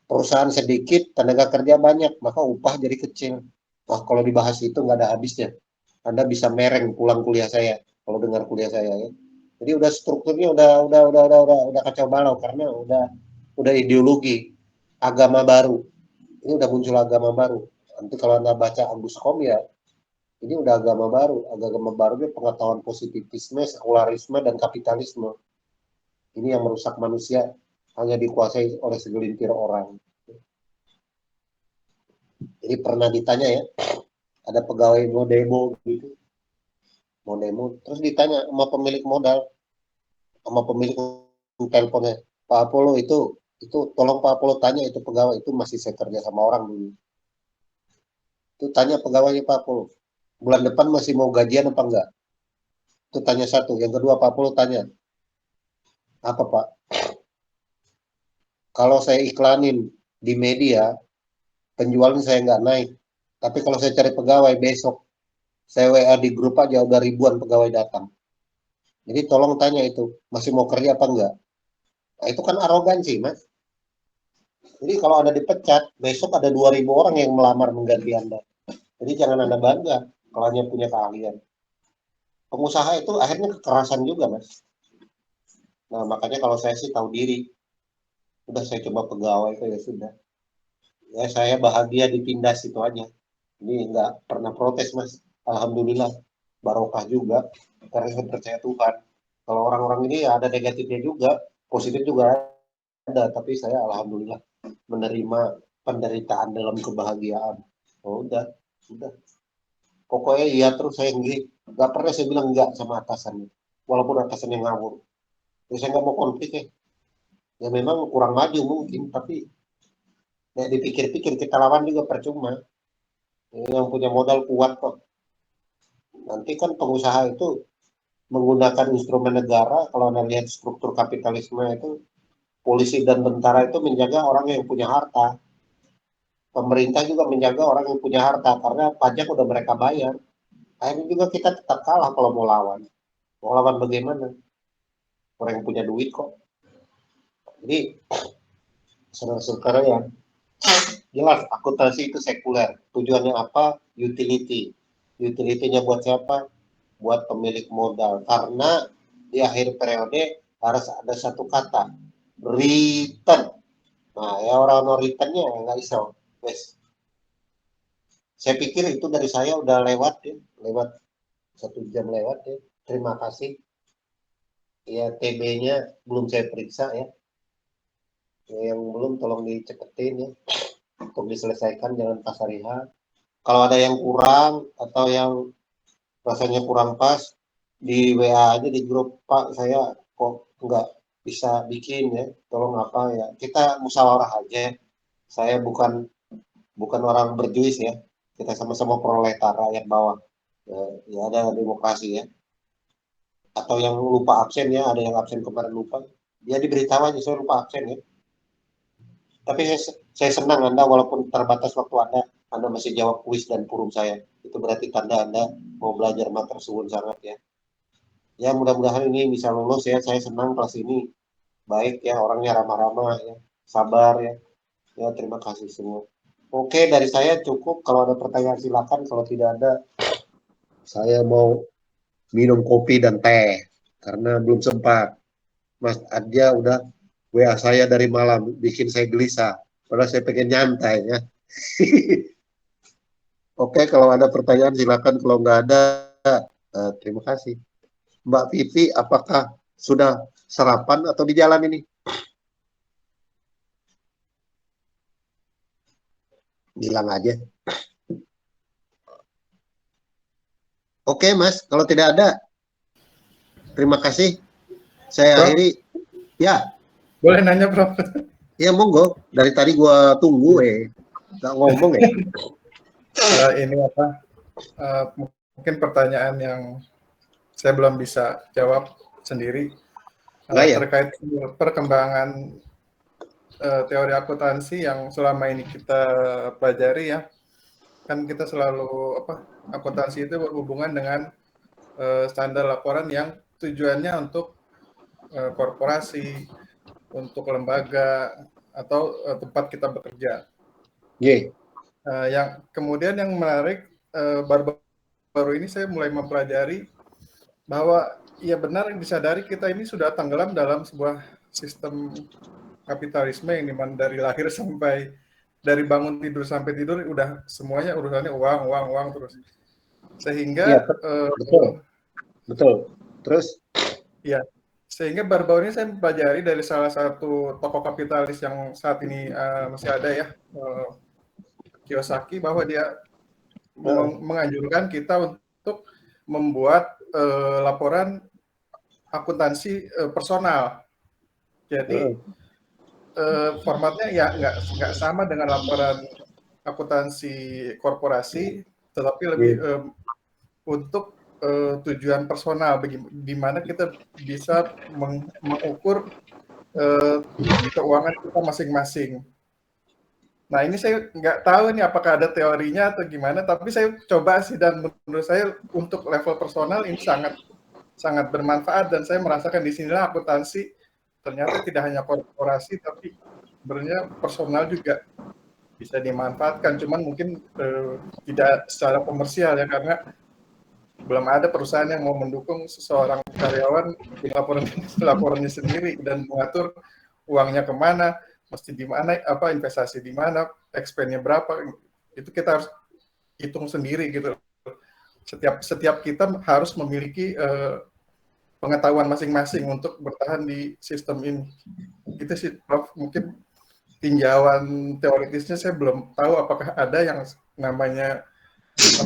Perusahaan sedikit, tenaga kerja banyak, maka upah jadi kecil. Wah, kalau dibahas itu nggak ada habisnya. Anda bisa mereng pulang kuliah saya, kalau dengar kuliah saya ya. Jadi udah strukturnya udah kacau balau, karena udah ideologi agama baru. Ini udah muncul agama baru. Nanti kalau Anda baca Agus Kom ya, ini udah agama baru. Agama barunya pengetahuan positivisme, sekularisme, dan kapitalisme. Ini yang merusak manusia, hanya dikuasai oleh segelintir orang. Jadi pernah ditanya ya, ada pegawai mau demo gitu, mau demo, terus ditanya sama pemilik modal, sama pemilik teleponnya, Pak Apollo itu tolong Pak Apollo tanya itu pegawai itu, masih saya kerja sama orang dulu. Itu tanya pegawainya Pak Apollo, bulan depan masih mau gajian apa enggak? Itu tanya satu. Yang kedua Pak Apollo tanya, apa Pak? Kalau saya iklanin di media, penjualan saya nggak naik. Tapi kalau saya cari pegawai besok, saya WA di grup aja udah ribuan pegawai datang. Jadi tolong tanya itu, masih mau kerja apa enggak? Nah, itu kan arogansi, Mas. Jadi kalau Anda dipecat, besok ada 2.000 orang yang melamar mengganti Anda. Jadi jangan Anda bangga kalau hanya punya keahlian. Pengusaha itu akhirnya kekerasan juga, Mas. Nah, makanya kalau saya sih tahu diri, udah saya coba pegawai itu ya sudah. Ya saya bahagia ditindas itu aja. Ini nggak pernah protes, Mas. Alhamdulillah, barokah juga, karena saya percaya Tuhan. Kalau orang-orang ini ya ada negatifnya juga, positif juga ada, tapi saya alhamdulillah menerima penderitaan dalam kebahagiaan. Oh, udah. Pokoknya iya terus saya enggak. Gak pernah saya bilang enggak sama atasannya. Walaupun atasannya ngawur. Terus saya nggak mau konflik ya. Ya memang kurang maju mungkin, tapi ya dipikir-pikir kita lawan juga percuma. Yang punya modal kuat kok. Nanti kan pengusaha itu menggunakan instrumen negara. Kalau Anda lihat struktur kapitalisme itu, polisi dan tentara itu menjaga orang yang punya harta. Pemerintah juga menjaga orang yang punya harta karena pajak udah mereka bayar. Akhirnya juga kita tetap kalah kalau mau lawan. Mau lawan bagaimana? Orang yang punya duit kok. Jadi sekarang ya jelas akuntansi itu sekuler. Tujuannya apa? Utility. Utility-nya buat siapa? Buat pemilik modal. Karena di akhir periode harus ada satu kata, return. Nah, ya orang-orang returnnya nggak iso. Wes, saya pikir itu dari saya udah lewat ya, lewat 1 jam lewat ya. Terima kasih. Ya TB-nya belum saya periksa ya. Yang belum tolong dicepetin ya untuk diselesaikan, jangan pasariha. Kalau ada yang kurang atau yang rasanya kurang pas, di WA aja di grup, Pak saya kok nggak bisa bikin ya, tolong apa ya, kita musyawarah aja. Saya bukan bukan orang berjuis ya, kita sama-sama proletar rakyat bawah ya, ya ada demokrasi ya. Atau yang lupa absen ya, ada yang absen kemarin lupa ya, diberitahu aja saya lupa absen ya. Tapi saya senang Anda walaupun terbatas waktu Anda masih jawab kuis dan forum saya. Itu berarti tanda Anda mau belajar mater suwun sangat ya. Ya mudah-mudahan ini bisa lulus ya. Saya senang kelas ini baik ya, orangnya ramah-ramah ya, sabar ya. Ya terima kasih semua. Oke, dari saya cukup. Kalau ada pertanyaan silakan. Kalau tidak ada, saya mau minum kopi dan teh karena belum sempat. Mas Adja udah WA saya dari malam, bikin saya gelisah. Padahal saya pengen nyantai ya. Oke, kalau ada pertanyaan silakan. Kalau nggak ada, terima kasih. Mbak Vivi, apakah sudah sarapan atau di jalan ini? Bilang aja. Oke, Mas. Kalau tidak ada, terima kasih. Saya Prof, akhiri. Ya, boleh nanya, Prof? ya monggo. Dari tadi gua tunggu, nggak ngomong ya. Ini apa? Mungkin pertanyaan yang saya belum bisa jawab sendiri Enggak ya? terkait perkembangan teori akuntansi yang selama ini kita pelajari ya. Kan kita selalu akuntansi itu berhubungan dengan standar laporan yang tujuannya untuk korporasi, untuk lembaga atau tempat kita bekerja. Yeah. Yang kemudian yang menarik baru ini saya mulai mempelajari bahwa ya benar yang disadari kita ini sudah tenggelam dalam sebuah sistem kapitalisme yang dimana dari lahir sampai dari bangun tidur sampai tidur udah semuanya urusannya uang terus sehingga betul. Terus ya sehingga baru-baru ini saya mempelajari dari salah satu tokoh kapitalis yang saat ini masih ada ya, Kiyosaki, bahwa dia menganjurkan kita untuk membuat laporan akuntansi personal. Jadi formatnya ya nggak sama dengan laporan akuntansi korporasi, tetapi lebih untuk tujuan personal, di mana kita bisa mengukur keuangan kita masing-masing. Nah ini saya nggak tahu nih apakah ada teorinya atau gimana, tapi saya coba sih dan menurut saya untuk level personal ini sangat sangat bermanfaat dan saya merasakan di sinilah akuntansi ternyata tidak hanya korporasi, tapi sebenarnya personal juga bisa dimanfaatkan. Cuman mungkin tidak secara komersial ya, karena belum ada perusahaan yang mau mendukung seseorang karyawan bikin laporannya sendiri dan mengatur uangnya kemana, mesti di mana, apa investasi di mana, expense-nya berapa, itu kita harus hitung sendiri gitu. Setiap kita harus memiliki pengetahuan masing-masing untuk bertahan di sistem ini. Itu sih, Prof. Mungkin tinjauan teoritisnya saya belum tahu apakah ada yang namanya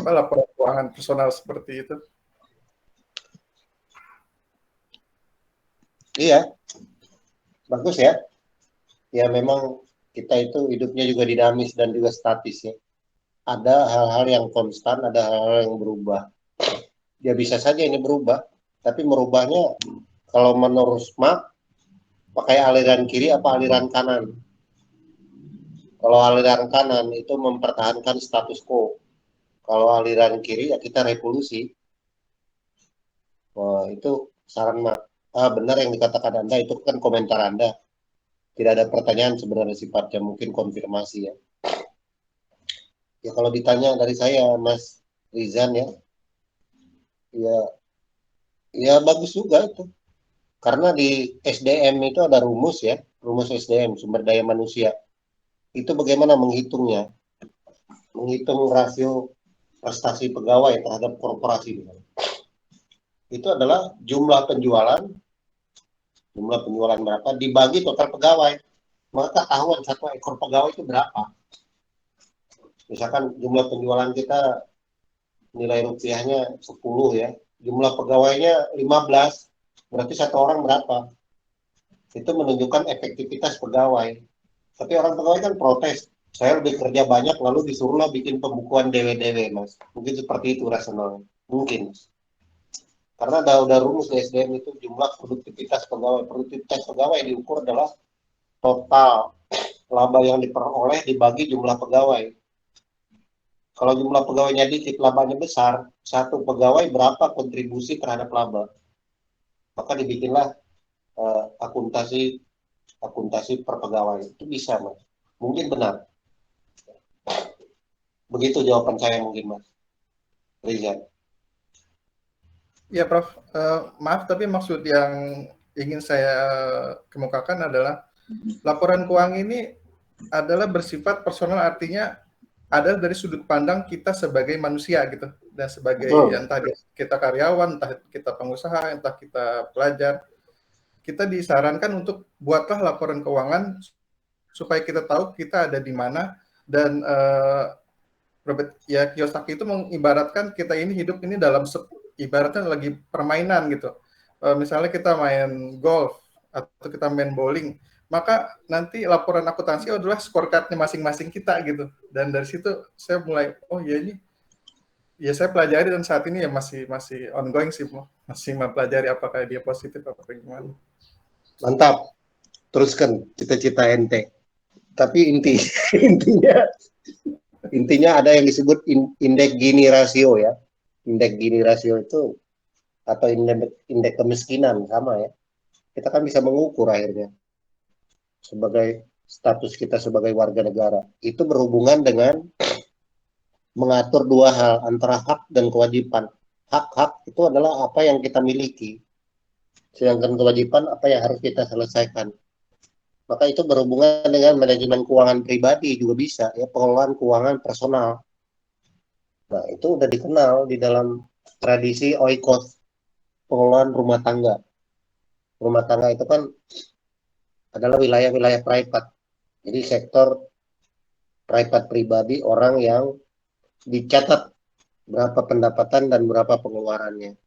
laporan keuangan personal seperti itu. Iya, bagus ya. Ya memang kita itu hidupnya juga dinamis dan juga statis ya. Ada hal-hal yang konstan, ada hal-hal yang berubah. Ya bisa saja ini berubah, tapi merubahnya kalau menurut Mark pakai aliran kiri apa aliran kanan. Kalau aliran kanan itu mempertahankan status quo. Kalau aliran kiri ya kita revolusi. Wah, itu saran Mark. Benar yang dikatakan Anda, itu kan komentar Anda. Tidak ada pertanyaan sebenarnya sifatnya, mungkin konfirmasi ya. Ya kalau ditanya dari saya, Mas Rizan ya, ya, ya bagus juga itu. Karena di SDM itu ada rumus ya, rumus SDM, sumber daya manusia. Itu bagaimana menghitungnya, menghitung rasio prestasi pegawai terhadap korporasi. Itu adalah jumlah penjualan berapa dibagi total pegawai. Maka ketahuan satu ekor pegawai itu berapa. Misalkan jumlah penjualan kita nilai rupiahnya 10 ya, jumlah pegawainya 15, berarti satu orang berapa? Itu menunjukkan efektivitas pegawai. Tapi orang pegawai kan protes, saya lebih kerja banyak lalu disuruhlah bikin pembukuan dewe-dewe, Mas. Mungkin seperti itu rasionalnya. Mungkin. Karena udah rumus di SDM itu jumlah produktivitas pegawai. Produktivitas pegawai diukur adalah total laba yang diperoleh dibagi jumlah pegawai. Kalau jumlah pegawainya dikit, labanya besar, satu pegawai berapa kontribusi terhadap laba. Maka dibikinlah akuntansi per pegawai. Itu bisa, Mas. Mungkin benar. Begitu jawaban saya mungkin, Mas Rizal. Ya, Prof. Maaf, tapi maksud yang ingin saya kemukakan adalah laporan keuangan ini adalah bersifat personal, artinya ada dari sudut pandang kita sebagai manusia gitu, dan sebagai entah kita karyawan, entah kita pengusaha, entah kita pelajar, kita disarankan untuk buatlah laporan keuangan supaya kita tahu kita ada di mana. Dan ya Kiyosaki itu mengibaratkan kita ini hidup ini dalam ibaratnya lagi permainan gitu. Misalnya kita main golf atau kita main bowling, maka nanti laporan akuntansi adalah scorecard-nya masing-masing kita gitu. Dan dari situ saya mulai, oh ya ini, ya saya pelajari dan saat ini ya masih ongoing sih, masih mempelajari apakah dia positif apa gimana. Mantap, teruskan cita-cita ente. Tapi intinya ada yang disebut indeks Gini rasio ya. Indeks Gini rasio itu atau indeks kemiskinan sama ya. Kita kan bisa mengukur akhirnya sebagai status kita sebagai warga negara. Itu berhubungan dengan mengatur dua hal antara hak dan kewajiban. Hak-hak itu adalah apa yang kita miliki. Sedangkan kewajiban apa yang harus kita selesaikan. Maka itu berhubungan dengan manajemen keuangan pribadi juga bisa ya, pengelolaan keuangan personal. Nah, itu udah dikenal di dalam tradisi oikos, pengelolaan rumah tangga. Rumah tangga itu kan adalah wilayah-wilayah private. Jadi sektor private pribadi, orang yang dicatat berapa pendapatan dan berapa pengeluarannya.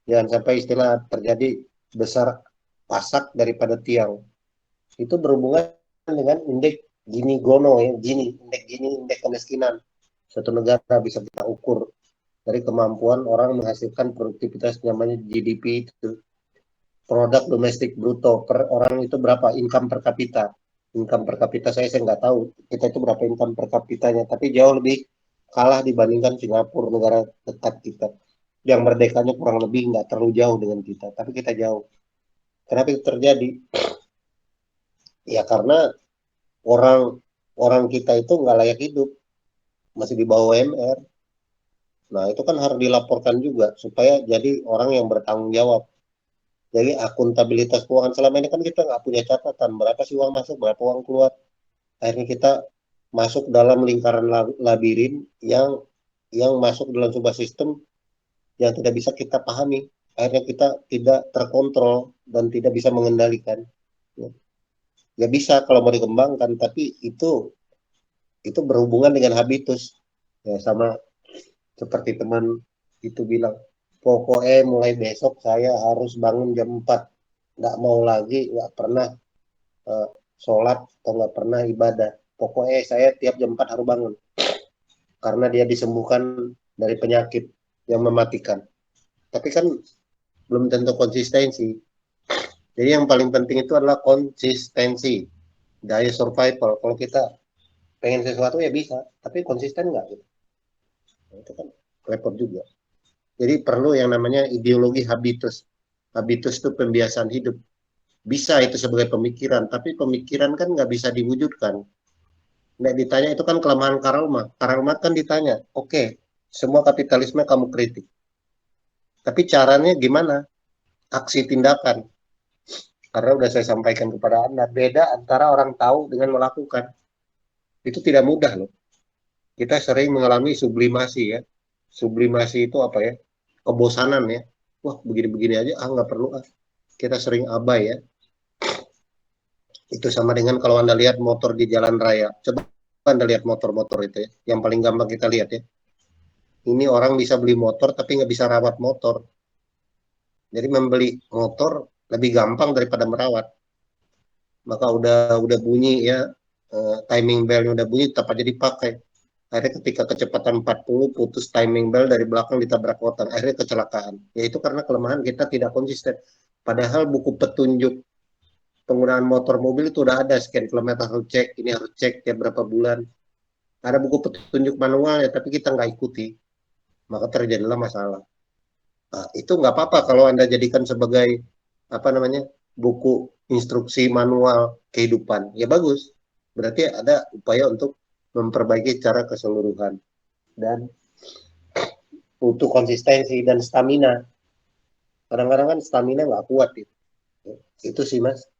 Jangan sampai istilah terjadi besar pasak daripada tiang. Itu berhubungan dengan indeks Gini Gono ya, indeks kemiskinan. Suatu negara bisa kita ukur dari kemampuan orang menghasilkan produktivitas namanya GDP itu, produk domestik bruto per orang itu berapa, income per kapita. Income per kapita saya nggak tahu kita itu berapa income per kapitanya, tapi jauh lebih kalah dibandingkan Singapura, negara dekat kita yang merdekanya kurang lebih nggak terlalu jauh dengan kita, tapi kita jauh. Kenapa itu terjadi? Ya karena orang kita itu nggak layak hidup, masih di bawah UMR. Nah itu kan harus dilaporkan juga supaya jadi orang yang bertanggung jawab. Jadi akuntabilitas keuangan selama ini kan kita nggak punya catatan berapa sih uang masuk, berapa uang keluar. Akhirnya kita masuk dalam lingkaran labirin yang masuk dalam sebuah sistem yang tidak bisa kita pahami. Akhirnya kita tidak terkontrol dan tidak bisa mengendalikan. Ya, ya bisa kalau mau dikembangkan, tapi itu berhubungan dengan habitus. Ya, sama seperti teman itu bilang, pokoknya mulai besok saya harus bangun jam 4. Nggak mau lagi, nggak pernah eh, sholat atau nggak pernah ibadah. Pokoknya saya tiap jam 4 harus bangun. Karena dia disembuhkan dari penyakit yang mematikan. Tapi kan belum tentu konsistensi. Jadi yang paling penting itu adalah konsistensi. Daya survival. Kalau kita pengen sesuatu ya bisa, tapi konsisten nggak gitu. Nah, itu kan repot juga. Jadi perlu yang namanya ideologi habitus. Habitus itu pembiasaan hidup. Bisa itu sebagai pemikiran, tapi pemikiran kan nggak bisa diwujudkan. Nggak ditanya itu kan kelemahan Karl Marx. Karl Marx kan ditanya, oke, semua kapitalisme kamu kritik. Tapi caranya gimana? Aksi tindakan. Karena udah saya sampaikan kepada Anda, beda antara orang tahu dengan melakukan. Itu tidak mudah loh. Kita sering mengalami sublimasi ya. Sublimasi itu apa ya? Kebosanan ya. Wah, begini-begini aja, nggak perlu ah. Kita sering abai ya. Itu sama dengan kalau Anda lihat motor di jalan raya. Coba Anda lihat motor-motor itu ya. Yang paling gampang kita lihat ya. Ini orang bisa beli motor tapi nggak bisa rawat motor. Jadi membeli motor lebih gampang daripada merawat. Maka udah bunyi ya, timing bellnya udah bunyi tetap aja dipakai. Akhirnya ketika kecepatan 40 putus timing bell dari belakang ditabrak orang. Akhirnya kecelakaan. Yaitu karena kelemahan kita tidak konsisten. Padahal buku petunjuk penggunaan motor mobil itu udah ada, sekian kilometer harus cek, ini harus cek tiap berapa bulan. Ada buku petunjuk manual ya, tapi kita nggak ikuti. Maka terjadilah masalah. Nah, itu nggak apa-apa kalau Anda jadikan sebagai apa namanya buku instruksi manual kehidupan. Ya bagus. Berarti ada upaya untuk memperbaiki cara keseluruhan dan butuh konsistensi dan stamina. Kadang-kadang kan stamina nggak kuat itu. Itu sih mas.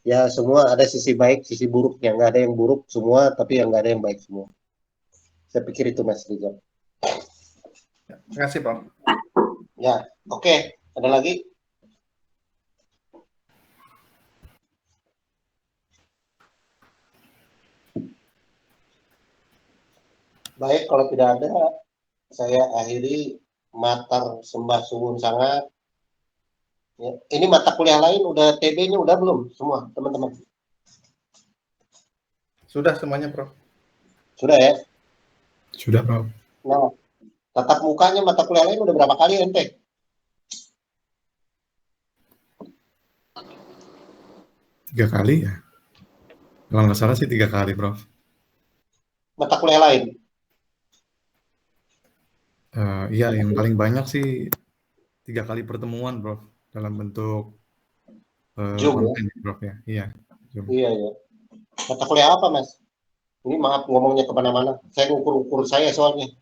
Ya semua ada sisi baik, sisi buruknya. Nggak ada yang buruk semua, tapi yang nggak ada yang baik semua. Saya pikir itu mas Rizal. Terima kasih Bang. Ya, oke. Ada lagi? Baik, kalau tidak ada, saya akhiri matar sembah suwun sangat. Ya. Ini mata kuliah lain udah TB-nya udah belum semua teman-teman? Sudah semuanya Prof. Sudah ya? Sudah Prof. Nah, tatap mukanya mata kuliah lain udah berapa kali ente? Tiga kali ya? Kalau nggak salah sih 3 kali Prof. Mata kuliah lain? Iya, yang paling banyak sih 3 kali pertemuan Prof. Dalam bentuk Zoom ya? online Prof ya. Iya. Zoom. Iya, iya. Mata kuliah apa mas? Ini maaf ngomongnya kemana-mana. Saya ukur-ukur saya soalnya.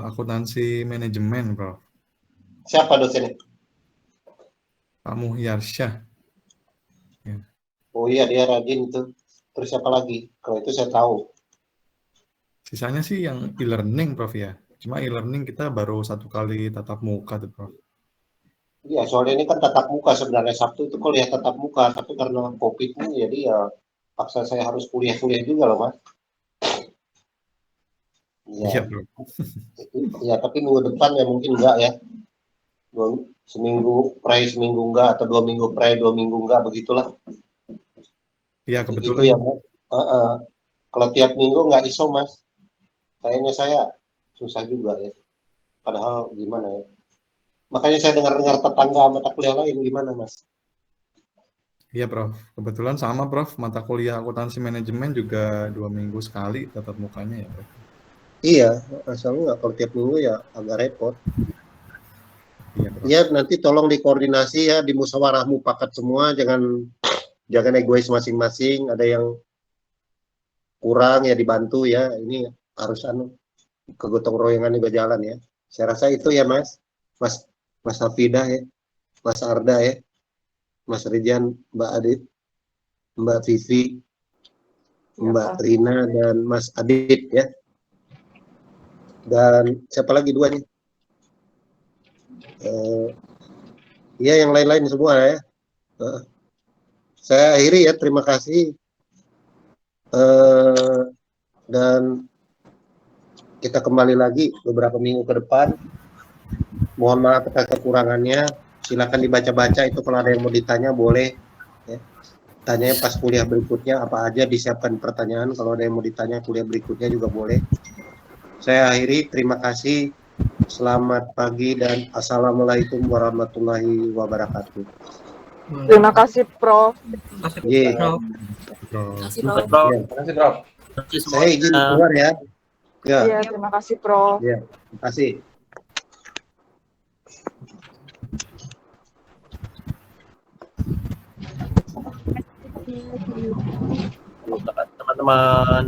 Akuntansi manajemen Prof. Siapa dosennya? Pak Muhyarsyah. Ya. Oh iya dia rajin itu. Terus siapa lagi? Kalau itu saya tahu. Sisanya sih yang e-learning Prof ya. Cuma e-learning kita baru 1 kali tatap muka tuh Prof. Iya soalnya ini kan tatap muka sebenarnya Sabtu itu kuliah tatap muka. Tapi karena COVID ini jadi ya paksa saya harus kuliah-kuliah juga loh mas. Iya. Iya Prof. Ya tapi minggu depan ya mungkin enggak ya. Seminggu pre, seminggu enggak, atau 2 minggu pre, 2 minggu enggak, begitulah. Iya Begitu kebetulan. ya mas. Kalau tiap minggu enggak iso mas. Kayaknya saya susah juga ya. Padahal gimana ya. Makanya saya dengar-dengar tetangga mata kuliah lain gimana mas. Iya Prof. Kebetulan sama Prof. Mata kuliah akuntansi manajemen juga 2 minggu sekali tatap mukanya ya Prof. Iya, asalnya nggak kalau tiap minggu ya agak repot. Iya Prof. Ya nanti tolong dikoordinasi ya di musyawarah mufakat semua, jangan jangan egois masing-masing, ada yang kurang ya dibantu ya, ini harus kegotong royongan juga jalan ya. Saya rasa itu ya Mas Hafidah ya, Mas Arda ya, Mas Rijan, Mbak Adit, Mbak Vivi, Mbak Rina, dan Mas Adit ya. Dan siapa lagi duanya? Ya yang lain-lain semua ya. Saya akhiri ya, terima kasih. Dan kita kembali lagi beberapa minggu ke depan. Mohon maaf atas kekurangannya. Silakan dibaca-baca itu, kalau ada yang mau ditanya boleh. Ya. Tanyanya pas kuliah berikutnya apa aja, disiapkan pertanyaan. Kalau ada yang mau ditanya kuliah berikutnya juga boleh. Saya akhiri, terima kasih. Selamat pagi dan assalamualaikum warahmatullahi wabarakatuh. Terima kasih, Prof. Ye. Prof. Ya. Terima kasih, Prof. Saya izin keluar ya. Ya. Iya, terima kasih, Prof. Ya. Terima kasih. Teman-teman.